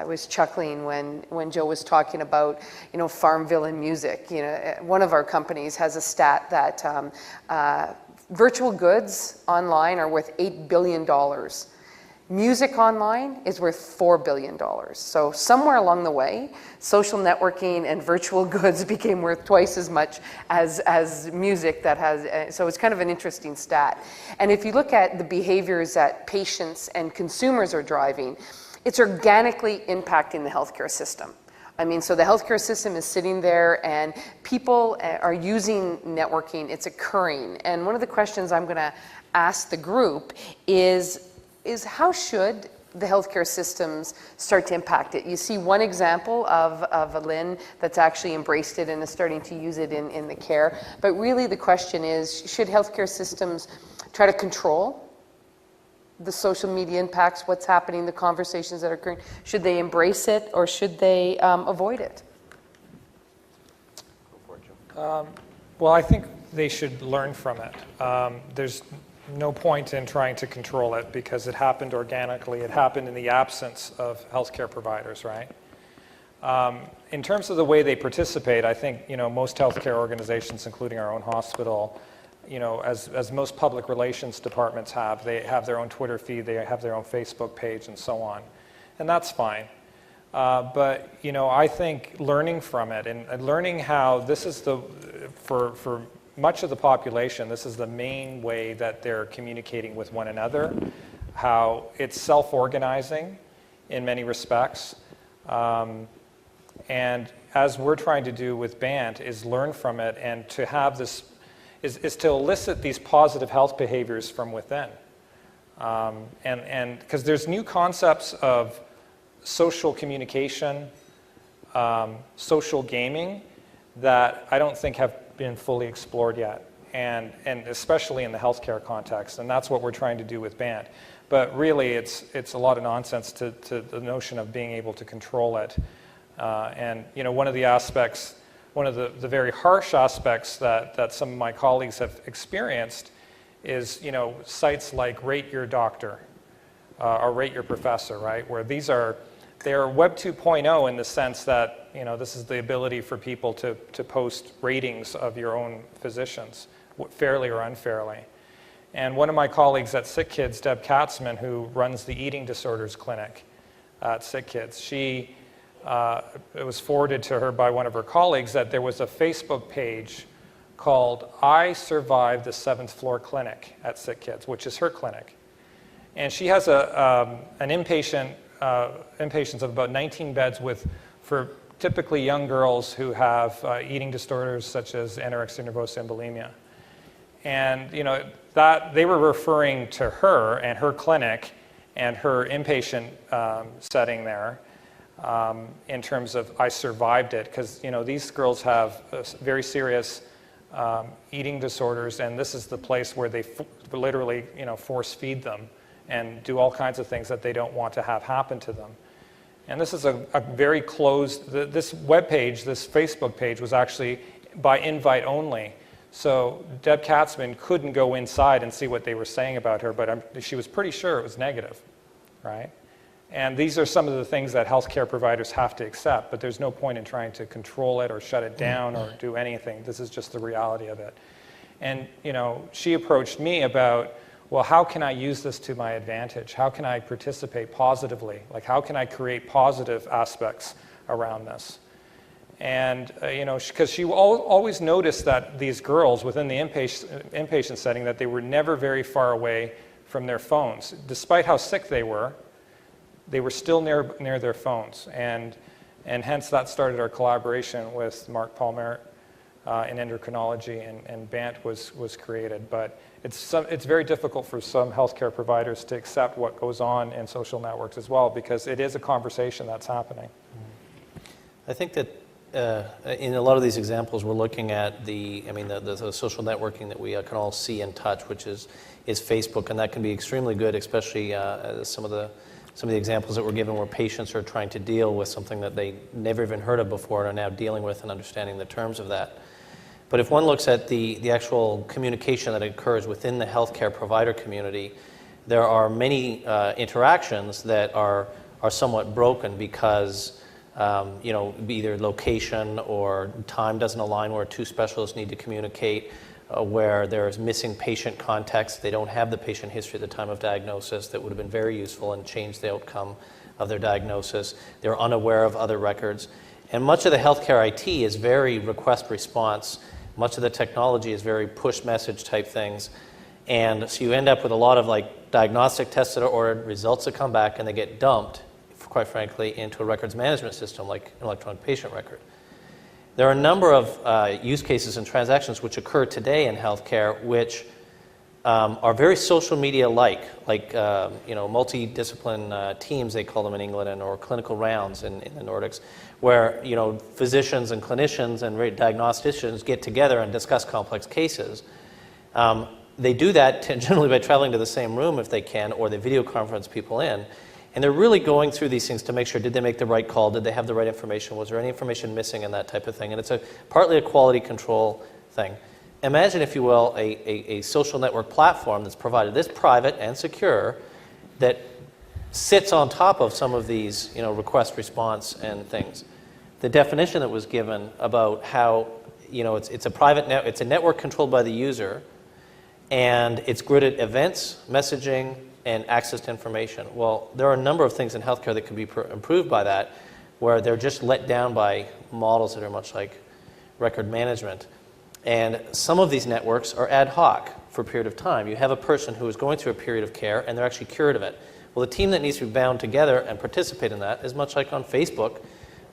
was chuckling when Joe was talking about, Farmville and music. One of our companies has a stat that virtual goods online are worth $8 billion. Music online is worth $4 billion. So somewhere along the way, social networking and virtual goods became worth twice as much as music that has, so it's kind of an interesting stat. And if you look at the behaviors that patients and consumers are driving, it's organically impacting the healthcare system. So the healthcare system is sitting there and people are using networking, it's occurring. And one of the questions I'm gonna ask the group is how should the healthcare systems start to impact it? You see one example of a Lynn that's actually embraced it and is starting to use it in the care. But really the question is, should healthcare systems try to control the social media impacts, what's happening, the conversations that are occurring? Should they embrace it or should they avoid it? Well, I think they should learn from it. There's no point in trying to control it because it happened organically. It happened in the absence of healthcare providers, right? In terms of the way they participate, I think most healthcare organizations, including our own hospital, as most public relations departments have, they have their own Twitter feed, they have their own Facebook page, and so on, and that's fine. But I think learning from it and learning how this is for much of the population, this is the main way that they're communicating with one another, how it's self-organizing in many respects. And as we're trying to do with BANT is learn from it and to have this, is to elicit these positive health behaviors from within. And because there's new concepts of social communication, social gaming that I don't think have been fully explored yet, and especially in the healthcare context, and that's what we're trying to do with BANT. But really, it's a lot of nonsense to the notion of being able to control it. And one of the aspects, one of the very harsh aspects that some of my colleagues have experienced is sites like Rate Your Doctor or Rate Your Professor, right? Where they're Web 2.0 in the sense that this is the ability for people to post ratings of your own physicians, fairly or unfairly. And one of my colleagues at Sick Kids, Deb Katzman, who runs the eating disorders clinic at Sick Kids, it was forwarded to her by one of her colleagues that there was a Facebook page called I Survived the 7th Floor Clinic at Sick Kids, which is her clinic. And she has an inpatients of about 19 beds for typically young girls who have eating disorders such as anorexia nervosa and bulimia. And that they were referring to her and her clinic and her inpatient setting there in terms of I survived it, because these girls have very serious eating disorders, and this is the place where they literally force feed them and do all kinds of things that they don't want to have happen to them. And this is a very closed, this webpage, this Facebook page was actually by invite only. So Deb Katzman couldn't go inside and see what they were saying about her, but she was pretty sure it was negative, right? And these are some of the things that healthcare providers have to accept, but there's no point in trying to control it or shut it down or do anything. This is just the reality of it. And she approached me about, well, how can I use this to my advantage? How can I participate positively? Like, how can I create positive aspects around this? And, because she always noticed that these girls within the inpatient setting, that they were never very far away from their phones. Despite how sick they were still near their phones. And hence that started our collaboration with Mark Palmer in endocrinology, and BANT was created. But it's very difficult for some healthcare providers to accept what goes on in social networks as well, because it is a conversation that's happening. I think that in a lot of these examples, we're looking at the social networking that we can all see and touch, which is Facebook, and that can be extremely good, especially some of the examples that were given where patients are trying to deal with something that they never even heard of before and are now dealing with and understanding the terms of that. But if one looks at the actual communication that occurs within the healthcare provider community, there are many interactions that are somewhat broken because either location or time doesn't align where two specialists need to communicate, where there's missing patient context. They don't have the patient history at the time of diagnosis that would have been very useful and changed the outcome of their diagnosis. They're unaware of other records. And much of the healthcare IT is very request response. Much of the technology is very push message type things. And so you end up with a lot of diagnostic tests that are ordered, results that come back, and they get dumped, quite frankly, into a records management system like an electronic patient record. There are a number of use cases and transactions which occur today in healthcare which are very social media-like, multidiscipline teams, they call them in England, or clinical rounds in the Nordics, where physicians and clinicians and diagnosticians get together and discuss complex cases. They do that generally by traveling to the same room if they can, or they video conference people in. And they're really going through these things to make sure, did they make the right call? Did they have the right information? Was there any information missing and that type of thing? And it's partly a quality control thing. Imagine, if you will, a social network platform that's provided, this private and secure, that sits on top of some of these request response and things. The definition that was given about how it's a private it's a network controlled by the user, and it's gridded events, messaging, and access to information. Well, there are a number of things in healthcare that can be improved by that, where they're just let down by models that are much like record management. And some of these networks are ad hoc for a period of time. You have a person who is going through a period of care, and they're actually cured of it. Well, the team that needs to be bound together and participate in that is much like on Facebook,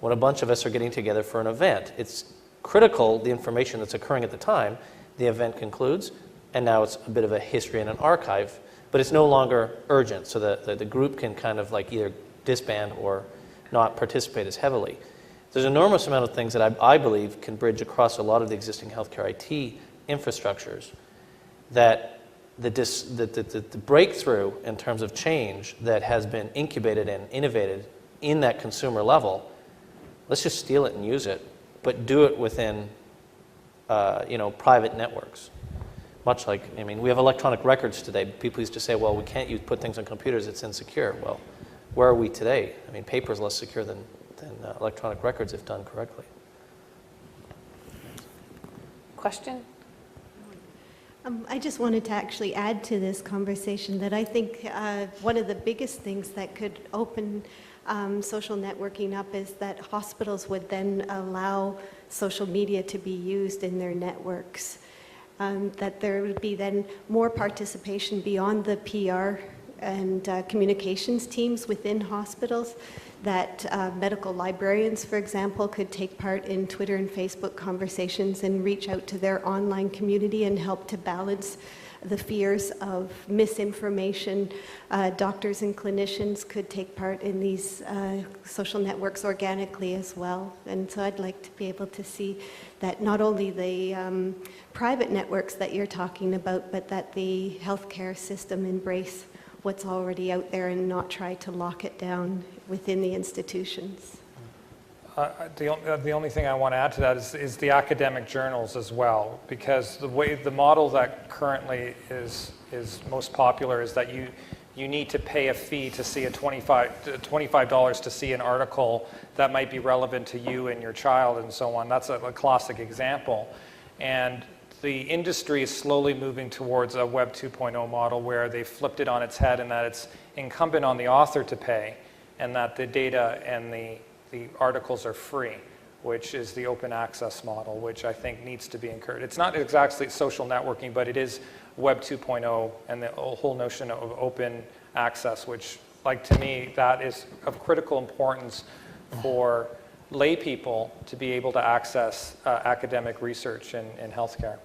when a bunch of us are getting together for an event. It's critical, the information that's occurring at the time. The event concludes, and now it's a bit of a history and an archive, but it's no longer urgent, so the group can kind of either disband or not participate as heavily. There's an enormous amount of things that I believe can bridge across a lot of the existing healthcare IT infrastructures, that the breakthrough in terms of change that has been incubated and innovated in that consumer level, let's just steal it and use it, but do it within private networks. Much like, we have electronic records today. People used to say, well, we can't put things on computers, it's insecure. Well, where are we today? Paper is less secure than electronic records if done correctly. Question? I just wanted to actually add to this conversation that I think one of the biggest things that could open social networking up is that hospitals would then allow social media to be used in their networks. That there would be then more participation beyond the PR and communications teams within hospitals, that medical librarians, for example, could take part in Twitter and Facebook conversations and reach out to their online community and help to balance the fears of misinformation. Doctors and clinicians could take part in these social networks organically as well. And so I'd like to be able to see that not only the private networks that you're talking about, but that the healthcare system embrace what's already out there and not try to lock it down within the institutions. The only thing I want to add to that is the academic journals as well, because the model that currently is most popular is that you need to pay a fee to see $25 to see an article that might be relevant to you and your child and so on. That's a classic example. And the industry is slowly moving towards a Web 2.0 model where they flipped it on its head, and that it's incumbent on the author to pay, and that the data and the articles are free, which is the open access model, which I think needs to be encouraged. It's not exactly social networking, but it is Web 2.0 and the whole notion of open access, which, like, to me, that is of critical importance for lay people to be able to access academic research in healthcare.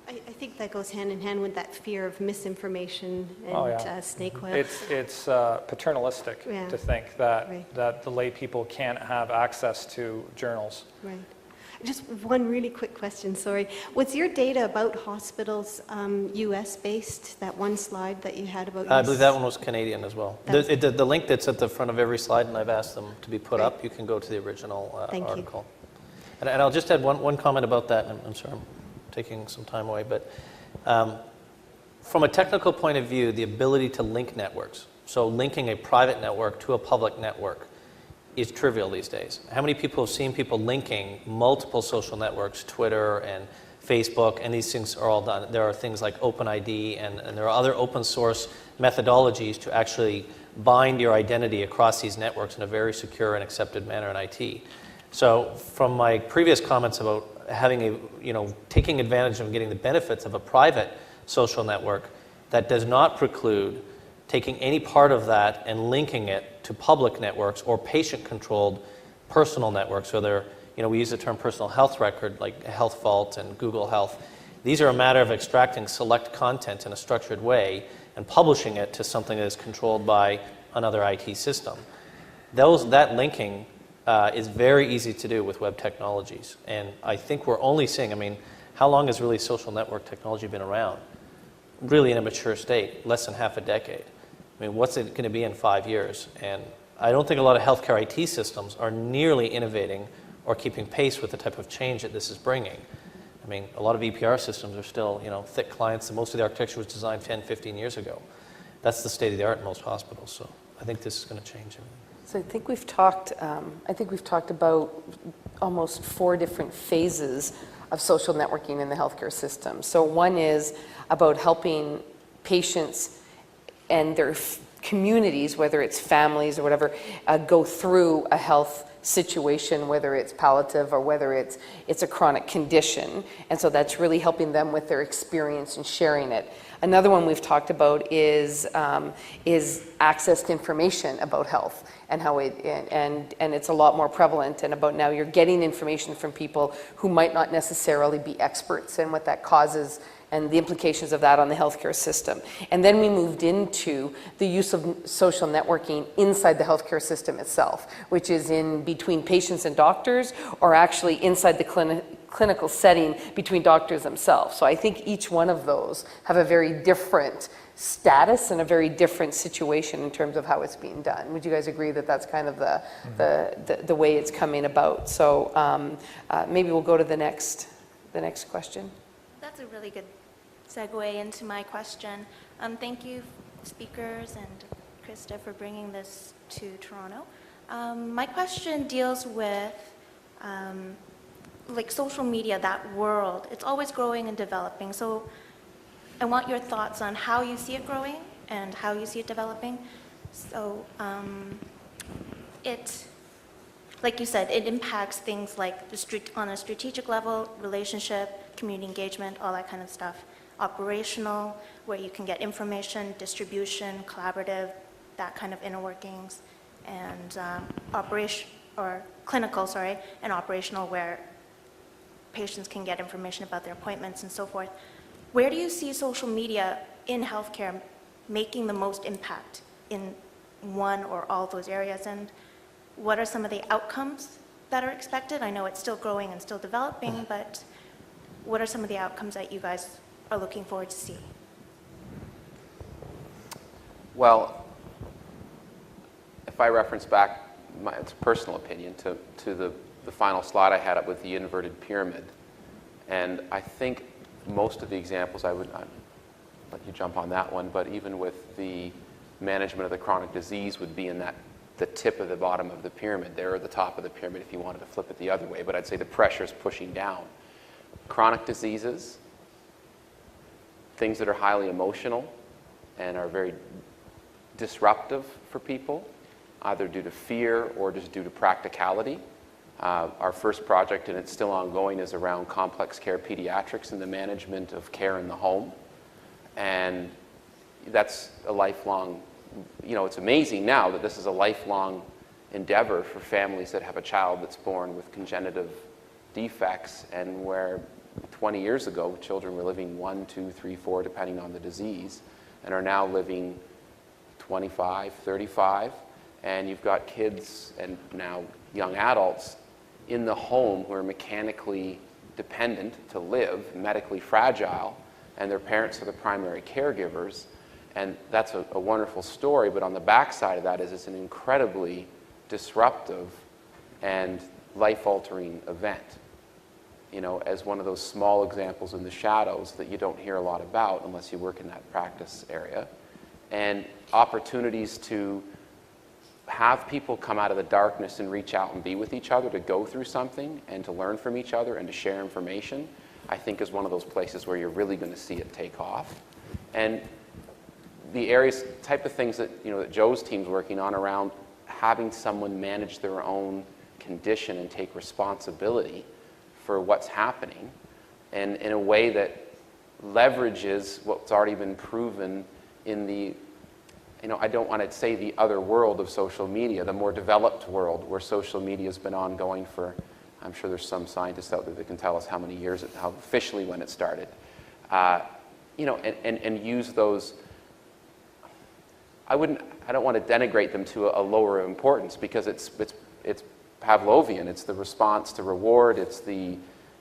I think that goes hand in hand with that fear of misinformation and snake oil. It's paternalistic to think that, that the lay people can't have access to journals. Right. Just one really quick question, sorry. Was your data about hospitals US-based, that one slide that you had about I believe that one was Canadian as well. The link that's at the front of every slide, and I've asked them to be put up, you can go to the original article. And I'll just add one comment about that, and I'm sorry, I'm taking some time away, but from a technical point of view, the ability to link networks, so linking a private network to a public network, is trivial these days. How many people have seen people linking multiple social networks, Twitter and Facebook, and these things are all done. There are things like OpenID, and there are other open source methodologies to actually bind your identity across these networks in a very secure and accepted manner in IT. So from my previous comments about having taking advantage of getting the benefits of a private social network, that does not preclude taking any part of that and linking it to public networks or patient-controlled personal networks, whether, we use the term personal health record like Health Vault and Google Health. These are a matter of extracting select content in a structured way and publishing it to something that is controlled by another IT system. That linking is very easy to do with web technologies. And I think we're only seeing, how long has really social network technology been around? Really in a mature state, less than half a decade. What's it going to be in 5 years? And I don't think a lot of healthcare IT systems are nearly innovating or keeping pace with the type of change that this is bringing. A lot of EPR systems are still, thick clients, and most of the architecture was designed 10, 15 years ago. That's the state of the art in most hospitals. So I think this is going to change everything. So I think we've talked about almost 4 different phases of social networking in the healthcare system. So one is about helping patients and their communities, whether it's families or whatever, go through a health situation, whether it's palliative or whether it's a chronic condition. And so that's really helping them with their experience and sharing it. Another one we've talked about is access to information about health and how and it's a lot more prevalent, and about now you're getting information from people who might not necessarily be experts in what that causes and the implications of that on the healthcare system. And then we moved into the use of social networking inside the healthcare system itself, which is in between patients and doctors, or actually inside the clinical setting between doctors themselves. So I think each one of those have a very different status and a very different situation in terms of how it's being done. Would you guys agree that that's kind of the way it's coming about? So maybe we'll go to the next question. That's a really good segue into my question. Thank you, speakers, and Krista, for bringing this to Toronto. My question deals with like social media, that world. It's always growing and developing. So I want your thoughts on how you see it growing and how you see it developing. So like you said, it impacts things like on a strategic level, relationship, community engagement, all that kind of stuff. Operational, where you can get information, distribution, collaborative, that kind of inner workings, and clinical, and operational, where patients can get information about their appointments and so forth. Where do you see social media in healthcare making the most impact in one or all those areas? And what are some of the outcomes that are expected? I know it's still growing and still developing, but what are some of the outcomes that you guys are looking forward to see? Well, if I reference back, it's a personal opinion, to the final slide I had up with the inverted pyramid, and I think most of the examples, I'd let you jump on that one, but even with the management of the chronic disease would be in the tip of the bottom of the pyramid there, or the top of the pyramid if you wanted to flip it the other way, but I'd say the pressure is pushing down. Chronic diseases, things that are highly emotional and are very disruptive for people, either due to fear or just due to practicality. Our first project, and it's still ongoing, is around complex care pediatrics and the management of care in the home. And that's a lifelong, it's amazing now that this is a lifelong endeavor for families that have a child that's born with congenitive defects, and where 20 years ago, children were living 1, 2, 3, 4, depending on the disease, and are now living 25, 35, and you've got kids and now young adults in the home who are mechanically dependent to live, medically fragile, and their parents are the primary caregivers. And that's a wonderful story, but on the backside of that is it's an incredibly disruptive and life-altering event. As one of those small examples in the shadows that you don't hear a lot about unless you work in that practice area. And opportunities to have people come out of the darkness and reach out and be with each other, to go through something and to learn from each other and to share information, I think is one of those places where you're really going to see it take off. And the type of things that that Joe's team's working on around having someone manage their own condition and take responsibility for what's happening, and in a way that leverages what's already been proven in the, I don't want to say the other world of social media, the more developed world where social media has been ongoing for, I'm sure there's some scientists out there that can tell us how many years, how officially when it started, and use those. I don't want to denigrate them to a lower importance, because it's Pavlovian. It's the response to reward. It's the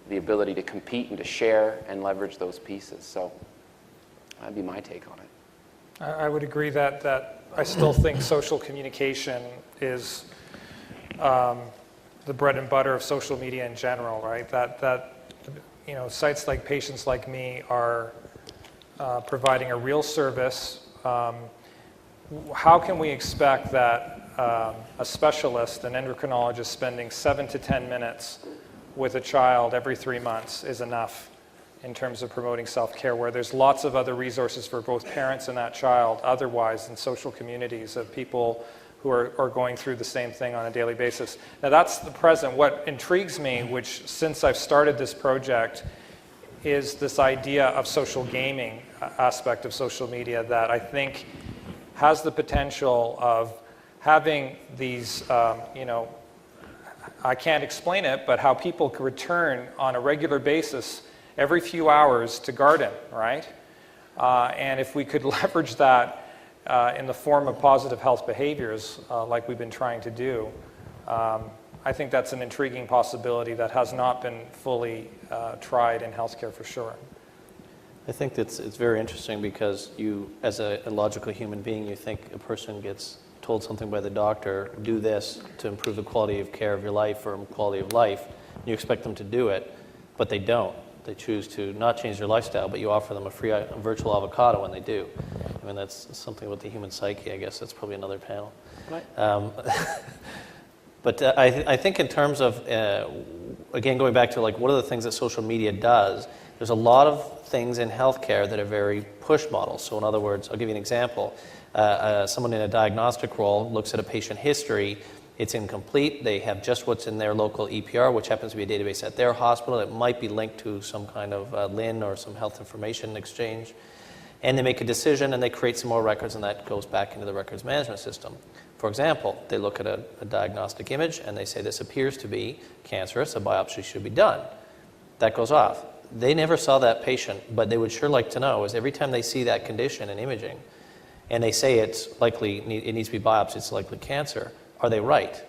ability to compete and to share and leverage those pieces. So that'd be my take on it. I would agree that I still think social communication is the bread and butter of social media in general, right? That sites like Patients Like Me are providing a real service. How can we expect that a specialist, an endocrinologist, spending 7 to 10 minutes with a child every 3 months is enough in terms of promoting self-care, where there's lots of other resources for both parents and that child otherwise in social communities of people who are going through the same thing on a daily basis. Now that's the present. What intrigues me, which since I've started this project, is this idea of social gaming aspect of social media that I think has the potential of having these, I can't explain it, but how people can return on a regular basis every few hours to garden, right? And if we could leverage that in the form of positive health behaviors, like we've been trying to do, I think that's an intriguing possibility that has not been fully tried in healthcare for sure. I think it's very interesting because you, as a logical human being, you think a person gets told something by the doctor, do this to improve the quality of care of your life or quality of life, and you expect them to do it, but they don't. They choose to not change their lifestyle, but you offer them a free virtual avocado when they do. I mean, that's something with the human psyche, I guess. That's probably another panel. Right. But I think in terms of, again, going back to like what are the things that social media does, There's a lot of things in healthcare that are very push models. So in other words, I'll give you an example. Someone in a diagnostic role looks at a patient history. It's incomplete. They have just what's in their local EPR, which happens to be a database at their hospital. It might be linked to some kind of LIN or some health information exchange. And they make a decision and they create some more records, and that goes back into the records management system. For example, they look at a diagnostic image and they say this appears to be cancerous, a biopsy should be done. That goes off. They never saw that patient, but they would sure like to know is every time they see that condition in imaging and they say it's likely, it needs to be biopsied, it's likely cancer, are they right?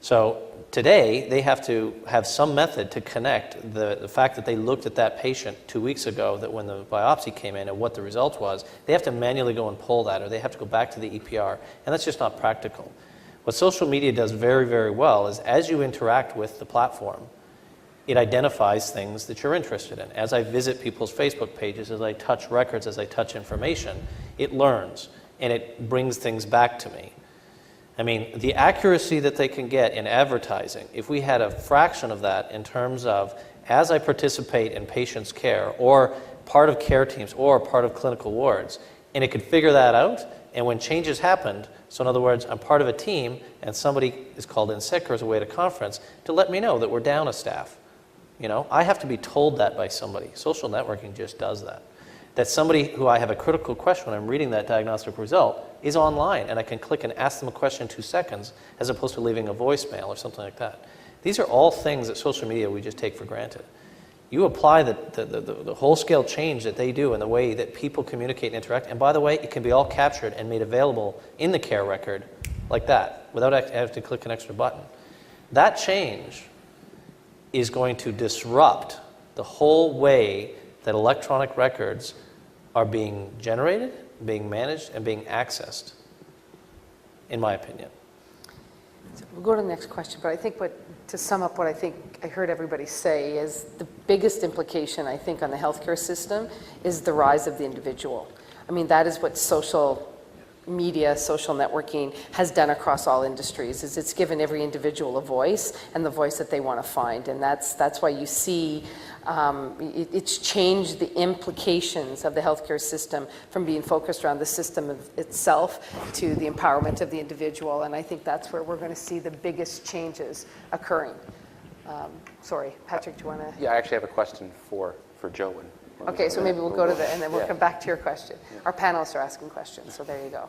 So today, they have to have some method to connect the fact that they looked at that patient 2 weeks ago, that when the biopsy came in and what the result was, they have to manually go and pull that, or they have to go back to the EPR, and that's just not practical. What social media does very, very well is as you interact with the platform, it identifies things that you're interested in. As I visit people's Facebook pages, as I touch records, as I touch information, it learns, and it brings things back to me. I mean, the accuracy that they can get in advertising, if we had a fraction of that in terms of as I participate in patients' care or part of care teams or part of clinical wards, and it could figure that out, and when changes happened, so in other words, I'm part of a team and somebody is called in sick or is away at a conference, to let me know that we're down a staff. You know, I have to be told that by somebody. Social networking just does that. That somebody who I have a critical question when I'm reading that diagnostic result is online, and I can click and ask them a question in 2 seconds as opposed to leaving a voicemail or something like that. These are all things that social media we just take for granted. You apply the whole scale change that they do in the way that people communicate and interact, and by the way, it can be all captured and made available in the care record like that without having to click an extra button. That change is going to disrupt the whole way that electronic records are being generated, being managed, and being accessed, in my opinion. So we'll go to the next question, but I think to sum up what I think I heard everybody say is the biggest implication, I think, on the healthcare system is the rise of the individual. I mean, that is what social media, social networking has done across all industries, is it's given every individual a voice and the voice that they want to find. And that's why you see it's changed the implications of the healthcare system from being focused around the system itself to the empowerment of the individual. And I think that's where we're going to see the biggest changes occurring. Sorry, Patrick, do you want to? Yeah, I actually have a question for Joe. Okay, so maybe we'll go to and then we'll come back to your question. Our panelists are asking questions, so there you go.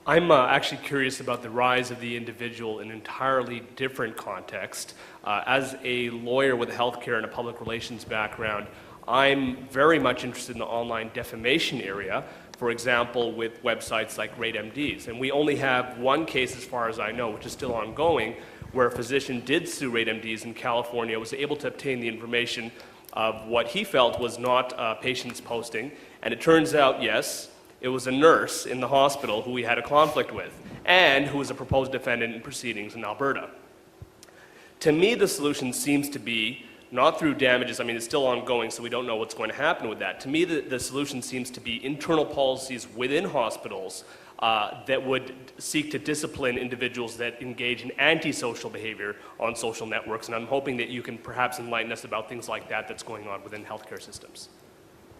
I'm actually curious about the rise of the individual in an entirely different context. As a lawyer with a healthcare and a public relations background, I'm very much interested in the online defamation area, for example, with websites like RateMDs. And we only have one case, as far as I know, which is still ongoing, where a physician did sue RateMDs in California, was able to obtain the information of what he felt was not patients posting. And it turns out, yes, it was a nurse in the hospital who he had a conflict with and who was a proposed defendant in proceedings in Alberta. To me, the solution seems to be not through damages. I mean, it's still ongoing, so we don't know what's going to happen with that. To me, the solution seems to be internal policies within hospitals that would seek to discipline individuals that engage in antisocial behavior on social networks. And I'm hoping that you can perhaps enlighten us about things like that that's going on within healthcare systems.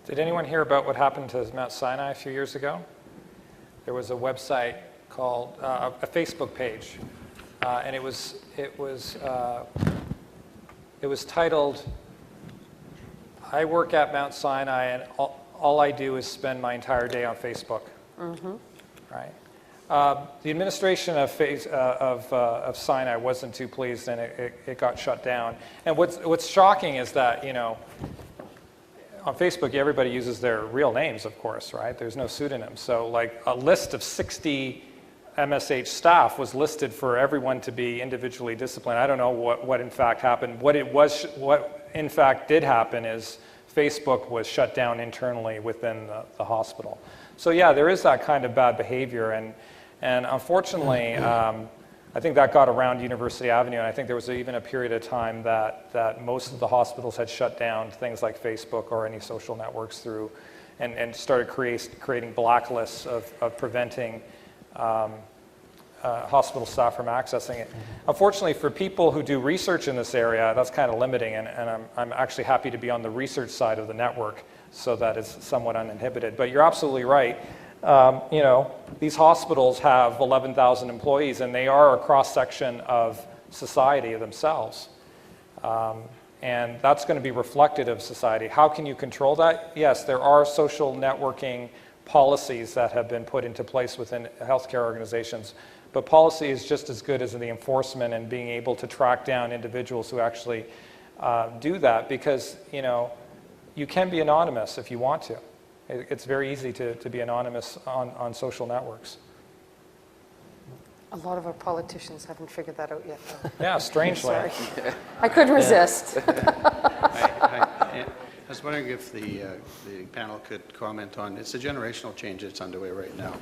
Did anyone hear about what happened to Mount Sinai a few years ago? There was a website called, a Facebook page, and it was titled, "I work at Mount Sinai and all I do is spend my entire day on Facebook." Mm-hmm. Right. The administration of Sinai wasn't too pleased, and it got shut down. And what's shocking is that, you know, on Facebook, everybody uses their real names, of course, right? There's no pseudonym. So, like, a list of 60 MSH staff was listed for everyone to be individually disciplined. I don't know what in fact happened. What in fact did happen is Facebook was shut down internally within the hospital. So yeah, there is that kind of bad behavior, and unfortunately, I think that got around University Avenue, and I think there was even a period of time that most of the hospitals had shut down things like Facebook or any social networks through, and started creating blacklists of preventing hospital staff from accessing it. Unfortunately, for people who do research in this area, that's kind of limiting, and I'm actually happy to be on the research side of the network, so that is somewhat uninhibited. But you're absolutely right. You know, these hospitals have 11,000 employees, and they are a cross-section of society themselves. And that's going to be reflective of society. How can you control that? Yes, there are social networking policies that have been put into place within healthcare organizations, but policy is just as good as the enforcement and being able to track down individuals who actually do that, because, you know, you can be anonymous if you want to. It's very easy to be anonymous on social networks. A lot of our politicians haven't figured that out yet, though. Yeah, strangely. Sorry. I couldn't resist. I was wondering if the panel could comment on, it's a generational change that's underway right now.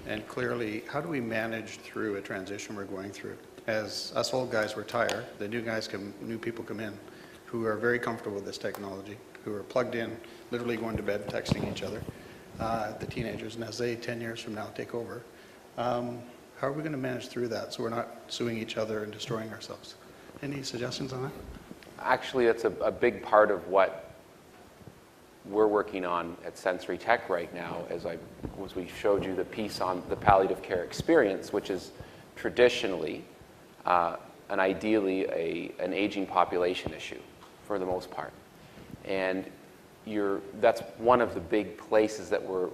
And clearly, how do we manage through a transition we're going through? As us old guys retire, the new people come in who are very comfortable with this technology, who are plugged in, literally going to bed, texting each other, the teenagers, and as they 10 years from now take over, how are we going to manage through that so we're not suing each other and destroying ourselves? Any suggestions on that? Actually, that's a big part of what we're working on at Sensory Tech right now, as we showed you the piece on the palliative care experience, which is traditionally and ideally an aging population issue for the most part. And that's one of the big places that we're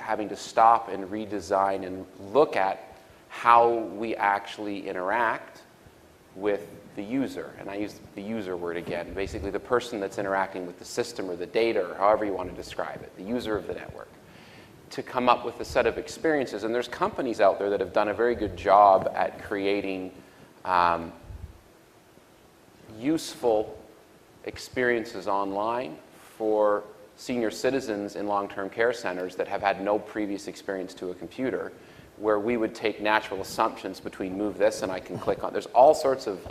having to stop and redesign and look at how we actually interact with the user. And I use the user word again, basically the person that's interacting with the system or the data, or however you want to describe it, the user of the network, to come up with a set of experiences. And there's companies out there that have done a very good job at creating useful experiences online for senior citizens in long-term care centers that have had no previous experience to a computer, where we would take natural assumptions between move this and I can click on. There's all sorts of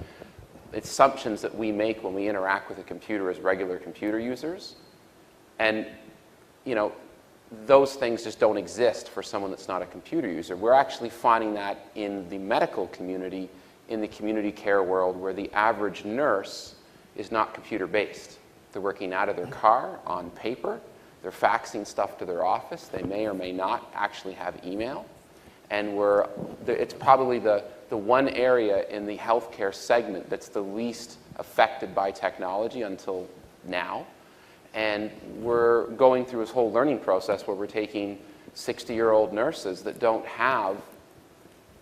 assumptions that we make when we interact with a computer as regular computer users. And, you know, those things just don't exist for someone that's not a computer user. We're actually finding that in the medical community, in the community care world, where the average nurse is not computer-based. They're working out of their car on paper. They're faxing stuff to their office. They may or may not actually have email. And it's probably the one area in the healthcare segment that's the least affected by technology until now. And we're going through this whole learning process where we're taking 60-year-old nurses that don't have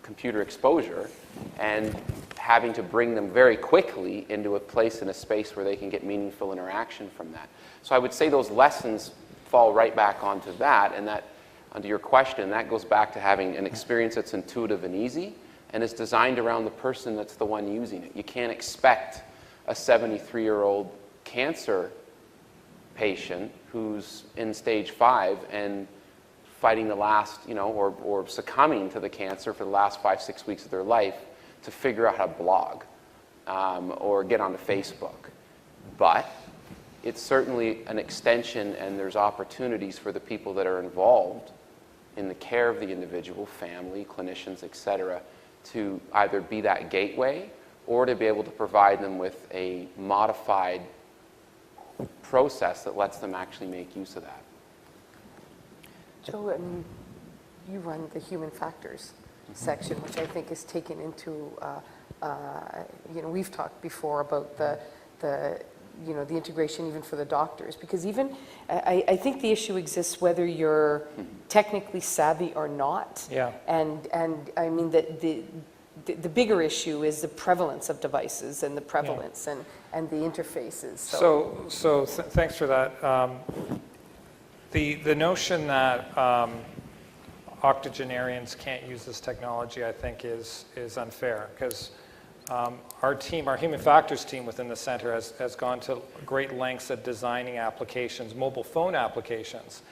computer exposure and having to bring them very quickly into a place in a space where they can get meaningful interaction from that. So I would say those lessons fall right back onto that, and that, onto your question, that goes back to having an experience that's intuitive and easy and is designed around the person that's the one using it. You can't expect a 73-year-old cancer patient who's in stage 5 and fighting the last, or succumbing to the cancer for the last 5-6 weeks of their life to figure out how to blog or get onto Facebook. But it's certainly an extension, and there's opportunities for the people that are involved in the care of the individual, family, clinicians, et cetera, to either be that gateway or to be able to provide them with a modified process that lets them actually make use of that. Joe, you run the human factors section, which I think is taken into, we've talked before about the integration even for the doctors, because even, I think the issue exists whether you're technically savvy or not. Yeah. And I mean, the bigger issue is the prevalence of devices and the prevalence and the interfaces. So thanks for that. The notion that octogenarians can't use this technology, I think, is unfair, because our human factors team within the center has gone to great lengths at designing applications, mobile phone applications,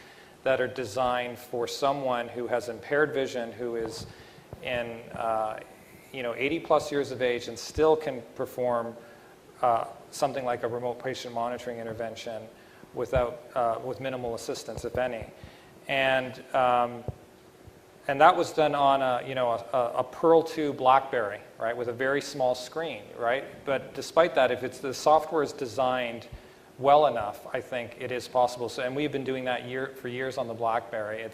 that are designed for someone who has impaired vision, who is in 80 plus years of age and still can perform something like a remote patient monitoring intervention with minimal assistance, if any. And And that was done on a Pearl 2 BlackBerry, right, with a very small screen, right? But despite that, if the software is designed well enough, I think it is possible. So, and we've been doing that for years on the BlackBerry.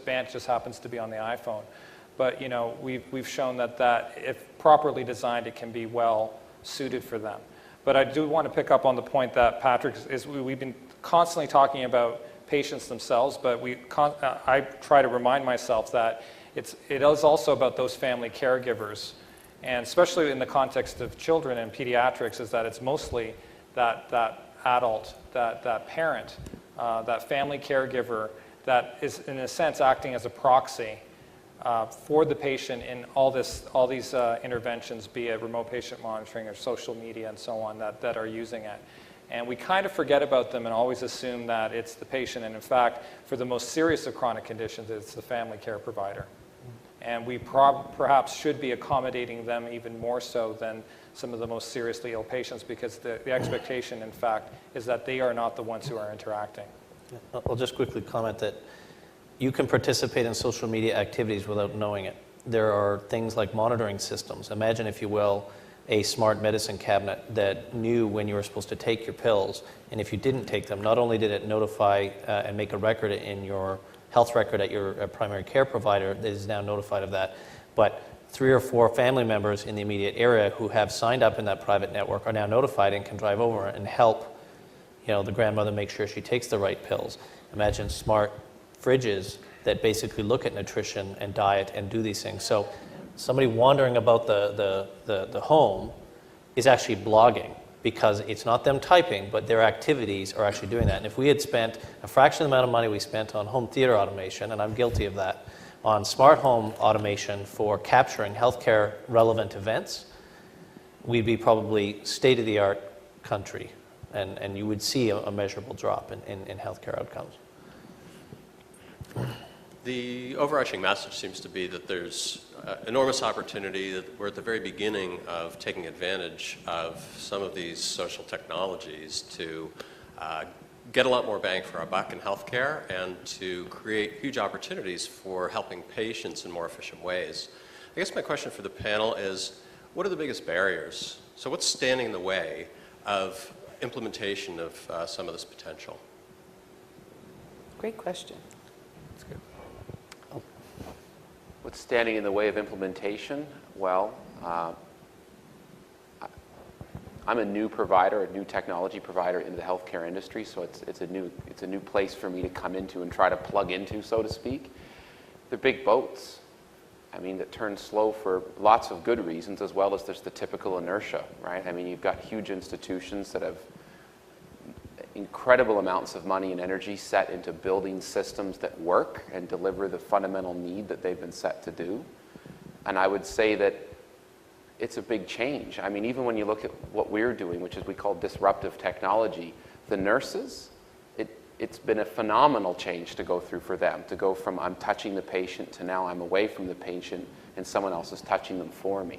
BANT just happens to be on the iPhone. But we've shown that if properly designed, it can be well suited for them. But I do want to pick up on the point that Patrick we've been constantly talking about patients themselves, but I try to remind myself that it is also about those family caregivers, and especially in the context of children and pediatrics, is that it's mostly that adult, that parent, that family caregiver that is in a sense acting as a proxy for the patient in all these interventions, be it remote patient monitoring or social media and so on, that are using it. And we kind of forget about them and always assume that it's the patient. And in fact, for the most serious of chronic conditions, it's the family care provider. And we perhaps should be accommodating them even more so than some of the most seriously ill patients, because the expectation, in fact, is that they are not the ones who are interacting. I'll just quickly comment that you can participate in social media activities without knowing it. There are things like monitoring systems. Imagine, if you will, a smart medicine cabinet that knew when you were supposed to take your pills, and if you didn't take them, not only did it notify and make a record in your health record at your primary care provider that is now notified of that, but 3 or 4 family members in the immediate area who have signed up in that private network are now notified and can drive over and help the grandmother make sure she takes the right pills. Imagine smart fridges that basically look at nutrition and diet and do these things. So somebody wandering about the home is actually blogging, because it's not them typing, but their activities are actually doing that. And if we had spent a fraction of the amount of money we spent on home theater automation, and I'm guilty of that, on smart home automation for capturing healthcare relevant events, we'd be probably state-of-the-art country, and you would see a measurable drop in healthcare outcomes. The overarching message seems to be that there's enormous opportunity, that we're at the very beginning of taking advantage of some of these social technologies to get a lot more bang for our buck in healthcare and to create huge opportunities for helping patients in more efficient ways. I guess my question for the panel is, what are the biggest barriers? So what's standing in the way of implementation of some of this potential? Great question. What's standing in the way of implementation? Well, I'm a new provider, a new technology provider in the healthcare industry, so it's a new place for me to come into and try to plug into, so to speak. They're big boats, that turn slow for lots of good reasons, as well as there's the typical inertia, right? You've got huge institutions that have incredible amounts of money and energy set into building systems that work and deliver the fundamental need that they've been set to do. And I would say that it's a big change. Even when you look at what we're doing, which is we call disruptive technology, the nurses, it's been a phenomenal change to go through for them, to go from I'm touching the patient to now I'm away from the patient and someone else is touching them for me.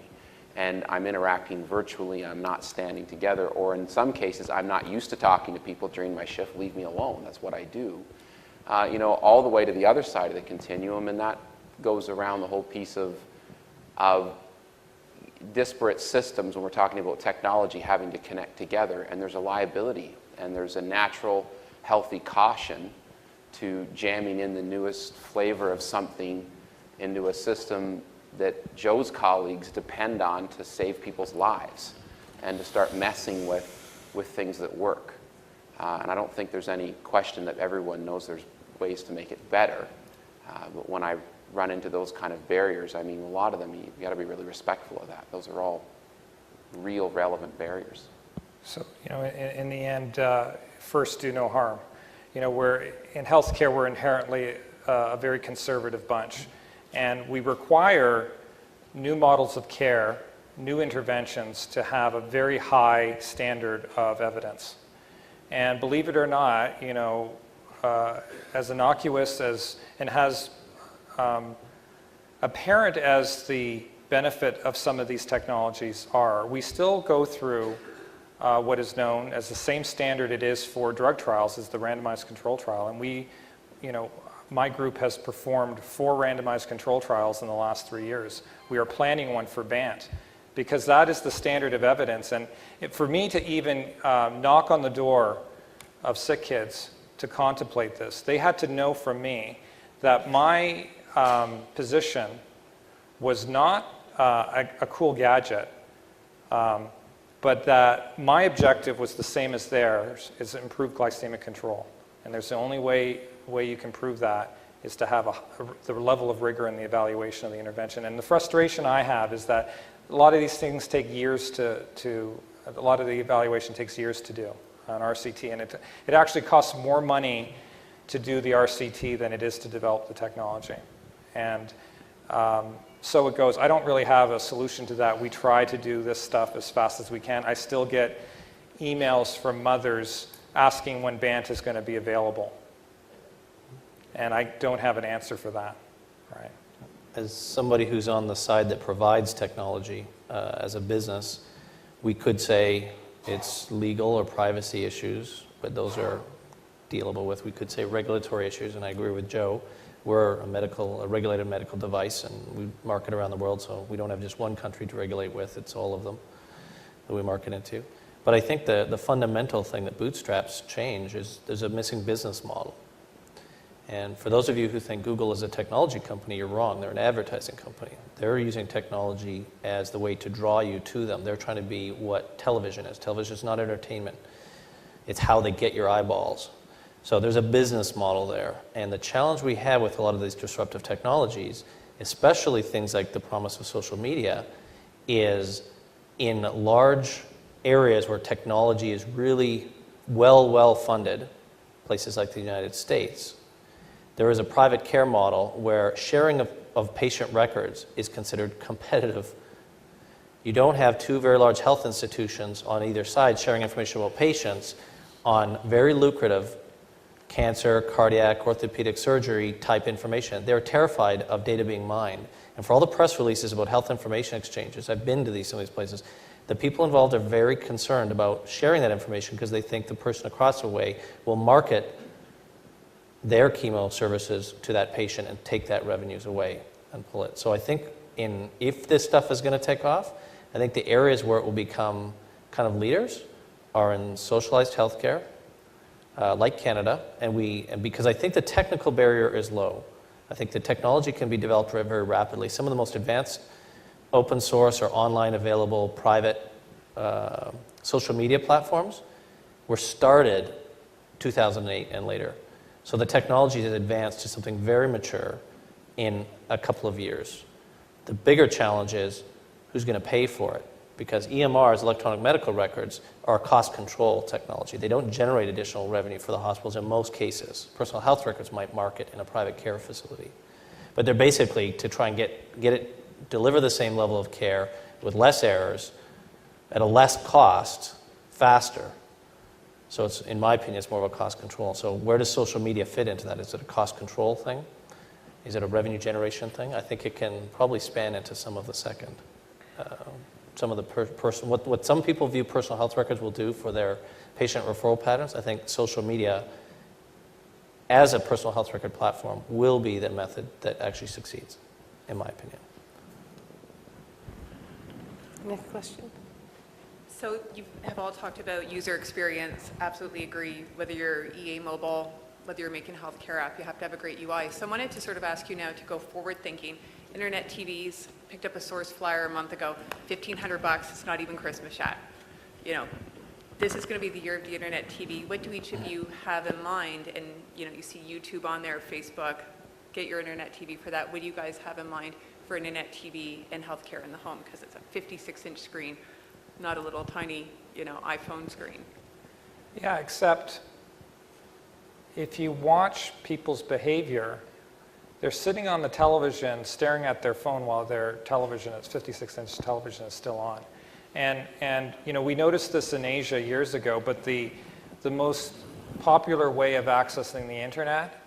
And I'm interacting virtually, I'm not standing together, or in some cases, I'm not used to talking to people during my shift, leave me alone, that's what I do. All the way to the other side of the continuum, and that goes around the whole piece of disparate systems when we're talking about technology having to connect together, and there's a liability, and there's a natural, healthy caution to jamming in the newest flavor of something into a system that Joe's colleagues depend on to save people's lives and to start messing with things that work. And I don't think there's any question that everyone knows there's ways to make it better. But when I run into those kind of barriers, a lot of them, you've got to be really respectful of that. Those are all real, relevant barriers. So, in the end, first, do no harm. We're in healthcare, we're inherently a very conservative bunch. And we require new models of care, new interventions to have a very high standard of evidence. And believe it or not, as innocuous and as apparent as the benefit of some of these technologies are, we still go through what is known as the same standard it is for drug trials as the randomized control trial. And we, my group has performed 4 randomized control trials in the last 3 years. We are planning one for BANT, because that is the standard of evidence. And for me to even knock on the door of sick kids to contemplate this, they had to know from me that my position was not a cool gadget, but that my objective was the same as theirs, is improved glycemic control. And there's the only way you can prove that is to have the level of rigor in the evaluation of the intervention. And the frustration I have is that a lot of these things take years a lot of the evaluation takes years to do on RCT, and it actually costs more money to do the RCT than it is to develop the technology. And so it goes. I don't really have a solution to that. We try to do this stuff as fast as we can. I still get emails from mothers asking when BANT is going to be available. And I don't have an answer for that. Right. As somebody who's on the side that provides technology as a business, we could say it's legal or privacy issues, but those are dealable with. We could say regulatory issues, and I agree with Joe. We're a regulated medical device, and we market around the world, so we don't have just one country to regulate with. It's all of them that we market into. But I think the fundamental thing that bootstraps change is there's a missing business model. And for those of you who think Google is a technology company, you're wrong. They're an advertising company. They're using technology as the way to draw you to them. They're trying to be what television is. Television is not entertainment. It's how they get your eyeballs. So there's a business model there. And the challenge we have with a lot of these disruptive technologies, especially things like the promise of social media, is in large areas where technology is really well funded, places like the United States, there is a private care model where sharing of patient records is considered competitive. You don't have 2 very large health institutions on either side sharing information about patients on very lucrative cancer, cardiac, orthopedic surgery type information. They're terrified of data being mined. And for all the press releases about health information exchanges, I've been to some of these places, the people involved are very concerned about sharing that information because they think the person across the way will market their chemo services to that patient and take that revenues away and pull it. So I think if this stuff is going to take off, I think the areas where it will become kind of leaders are in socialized healthcare, like Canada, and because I think the technical barrier is low. I think the technology can be developed very, very rapidly. Some of the most advanced open source or online available private social media platforms were started 2008 and later. So the technology has advanced to something very mature in a couple of years. The bigger challenge is who's going to pay for it, because EMRs, electronic medical records, are cost control technology. They don't generate additional revenue for the hospitals in most cases. Personal health records might market in a private care facility. But they're basically to try and deliver the same level of care with less errors at a less cost, faster. So it's, in my opinion, it's more of a cost control. So where does social media fit into that? Is it a cost control thing? Is it a revenue generation thing? I think it can probably span into some of the second. Some of the what some people view personal health records will do for their patient referral patterns, I think social media as a personal health record platform will be the method that actually succeeds, in my opinion. Next question. So you have all talked about user experience, absolutely agree. Whether you're EA mobile, whether you're making a healthcare app, you have to have a great UI. So I wanted to sort of ask you now to go forward thinking. Internet TVs, picked up a source flyer a month ago, $1,500, it's not even Christmas yet. You know, this is going to be the year of the Internet TV. What do each of you have in mind? And you know, you see YouTube on there, Facebook, get your Internet TV for that. What do you guys have in mind for Internet TV and healthcare in the home? Because it's a 56-inch screen, not a little tiny, you know, iPhone screen. Yeah, except if you watch people's behavior, they're sitting on the television staring at their phone while their television, its 56-inch television, is still on. And you know, we noticed this in Asia years ago, but the most popular way of accessing the internet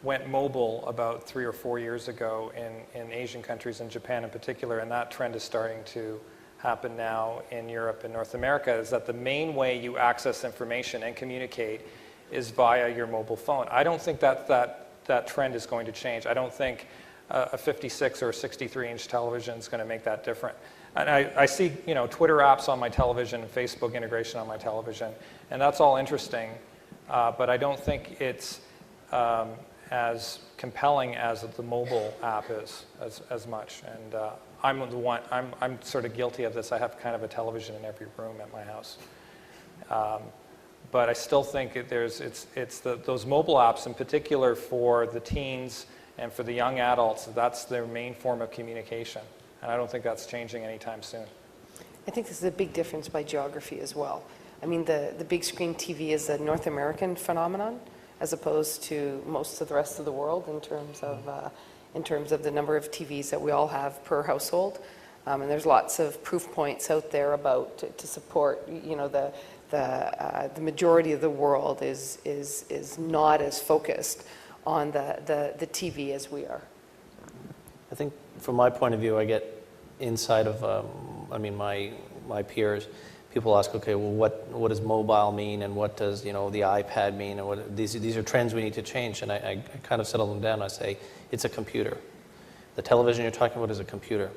went mobile about 3 or 4 years ago in Asian countries, in Japan in particular, and that trend is starting to happen now in Europe and North America, is that the main way you access information and communicate is via your mobile phone. I don't think that's that trend is going to change. I don't think a 56 or 63-inch television is going to make that different. And I see, you know, Twitter apps on my television, Facebook integration on my television, and that's all interesting, but I don't think it's as compelling as the mobile app is as much. And I'm sort of guilty of this. I have kind of a television in every room at my house. But I still think those mobile apps, in particular for the teens and for the young adults, that's their main form of communication. And I don't think that's changing anytime soon. I think this is a big difference by geography as well. I mean, the big screen TV is a North American phenomenon, as opposed to most of the rest of the world in terms of the number of TVs that we all have per household. And there's lots of proof points out there about to support, you know, the majority of the world is not as focused on the TV as we are. I think from my point of view, I get inside of, my peers. People ask, okay, well, what does mobile mean, and what does, you know, the iPad mean, and what these are trends we need to change. And I kind of settle them down. I say it's a computer. The television you're talking about is a computer.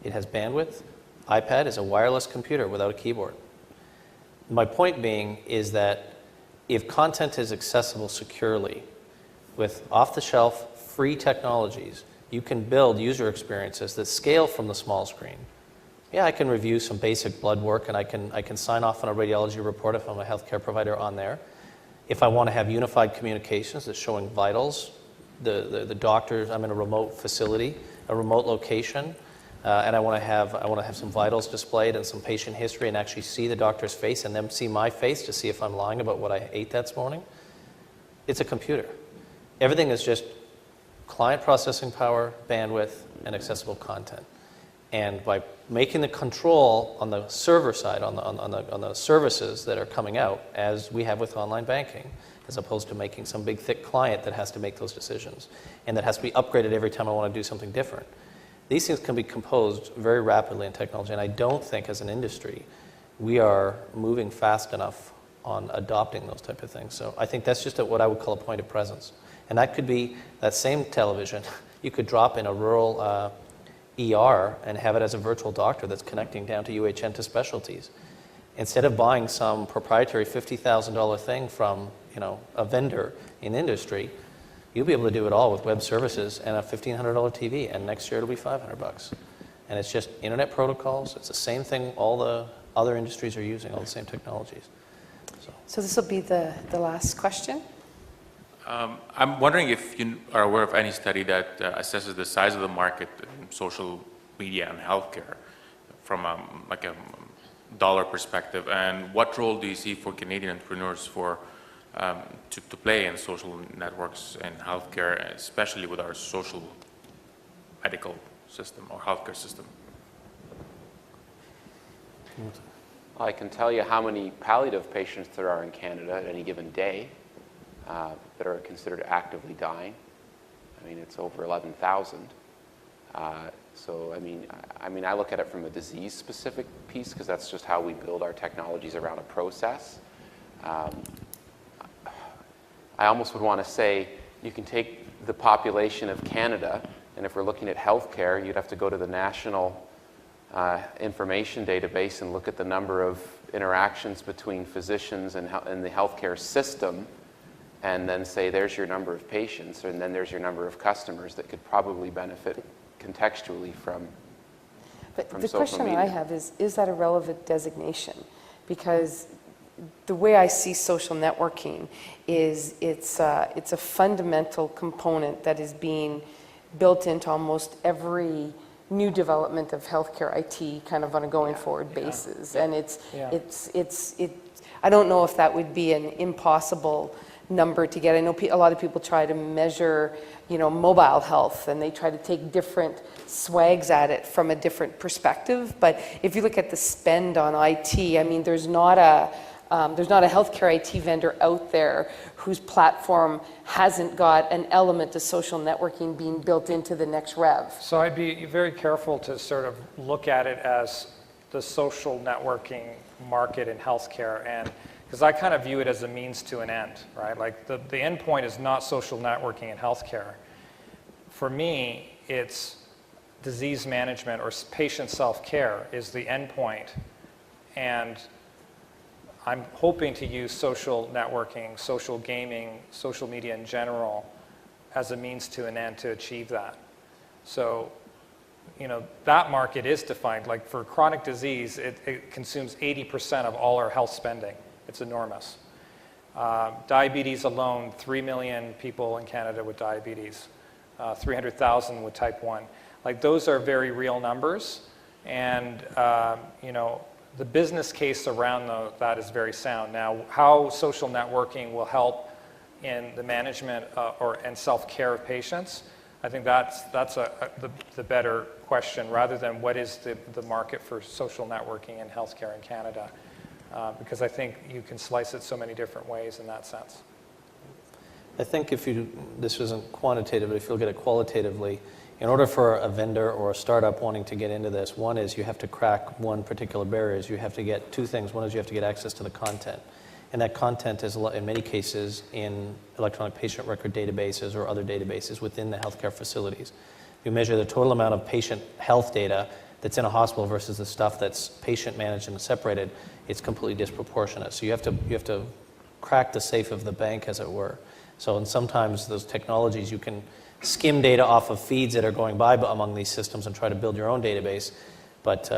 It has bandwidth. iPad is a wireless computer without a keyboard. My point being is that if content is accessible securely with off-the-shelf free technologies, you can build user experiences that scale from the small screen. Yeah, I can review some basic blood work, and I can sign off on a radiology report if I'm a healthcare provider on there. If I want to have unified communications that's showing vitals, the doctors, I'm in a remote facility, a remote location, and I want to have some vitals displayed and some patient history, and actually see the doctor's face and then see my face to see if I'm lying about what I ate that morning. It's a computer. Everything is just client processing power, bandwidth, and accessible content. And by making the control on the server side, on the services that are coming out, as we have with online banking, as opposed to making some big thick client that has to make those decisions and that has to be upgraded every time I want to do something different. These things can be composed very rapidly in technology, and I don't think as an industry we are moving fast enough on adopting those type of things. So I think that's just what I would call a point of presence. And that could be that same television you could drop in a rural ER and have it as a virtual doctor that's connecting down to UHN to specialties. Instead of buying some proprietary $50,000 thing from, you know, a vendor in industry, you'll be able to do it all with web services and a $1,500 TV, and next year it'll be $500. And it's just internet protocols. It's the same thing all the other industries are using, all the same technologies. So this will be the last question. I'm wondering if you are aware of any study that assesses the size of the market in social media and healthcare from like a dollar perspective, and what role do you see for Canadian entrepreneurs to play in social networks and healthcare, especially with our social medical system or healthcare system? I can tell you how many palliative patients there are in Canada at any given day that are considered actively dying. I mean, it's over 11,000. So, I mean, I look at it from a disease-specific piece because that's just how we build our technologies around a process. I almost would want to say you can take the population of Canada, and if we're looking at healthcare, you'd have to go to the national information database and look at the number of interactions between physicians and the healthcare system, and then say there's your number of patients, and then there's your number of customers that could probably benefit contextually from The social question media. I have is that a relevant designation? Because the way I see social networking is it's a fundamental component that is being built into almost every new development of healthcare IT kind of on a going forward basis. And I don't know if that would be an impossible number to get. I know a lot of people try to measure, you know, mobile health, and they try to take different swags at it from a different perspective. But if you look at the spend on IT, I mean, there's not a healthcare IT vendor out there whose platform hasn't got an element of social networking being built into the next rev. So I'd be very careful to sort of look at it as the social networking market in healthcare. And because I kind of view it as a means to an end, right? Like the end point is not social networking in healthcare. For me, it's disease management or patient self-care is the end point. And I'm hoping to use social networking, social gaming, social media in general as a means to an end to achieve that. So, you know, that market is defined. Like for chronic disease, it consumes 80% of all our health spending. It's enormous. Diabetes alone, 3 million people in Canada with diabetes, 300,000 with type 1. Like those are very real numbers, and you know, the business case around that is very sound. Now, how social networking will help in the management and self-care of patients, I think that's the better question, rather than what is the market for social networking in healthcare in Canada, because I think you can slice it so many different ways in that sense. I think this isn't quantitative, but if you look at it qualitatively, in order for a vendor or a startup wanting to get into this, one is you have to crack one particular barrier. You have to get two things. One is you have to get access to the content. And that content is, in many cases, in electronic patient record databases or other databases within the healthcare facilities. You measure the total amount of patient health data that's in a hospital versus the stuff that's patient managed and separated, it's completely disproportionate. So you have to crack the safe of the bank, as it were. So and sometimes those technologies, you can skim data off of feeds that are going by among these systems and try to build your own database. But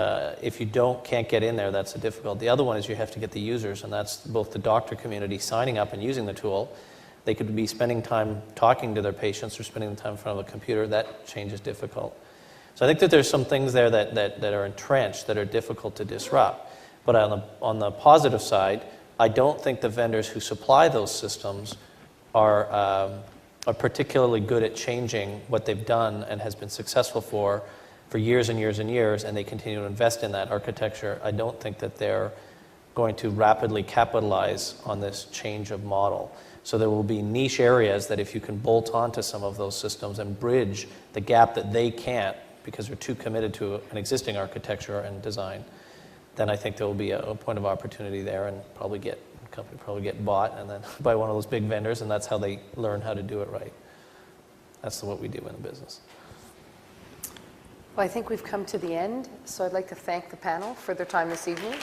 if you can't get in there, that's a difficult. The other one is you have to get the users, and that's both the doctor community signing up and using the tool. They could be spending time talking to their patients or spending time in front of a computer. That change is difficult. So I think that there's some things there that are entrenched that are difficult to disrupt. But on the positive side, I don't think the vendors who supply those systems are particularly good at changing what they've done and has been successful for years and years and years, and they continue to invest in that architecture. I don't think that they're going to rapidly capitalize on this change of model. So there will be niche areas that if you can bolt onto some of those systems and bridge the gap that they can't because they're too committed to an existing architecture and design, then I think there will be a point of opportunity there, and probably get bought and then by one of those big vendors, and that's how they learn how to do it right. That's what we do in a business. Well, I think we've come to the end, so I'd like to thank the panel for their time this evening.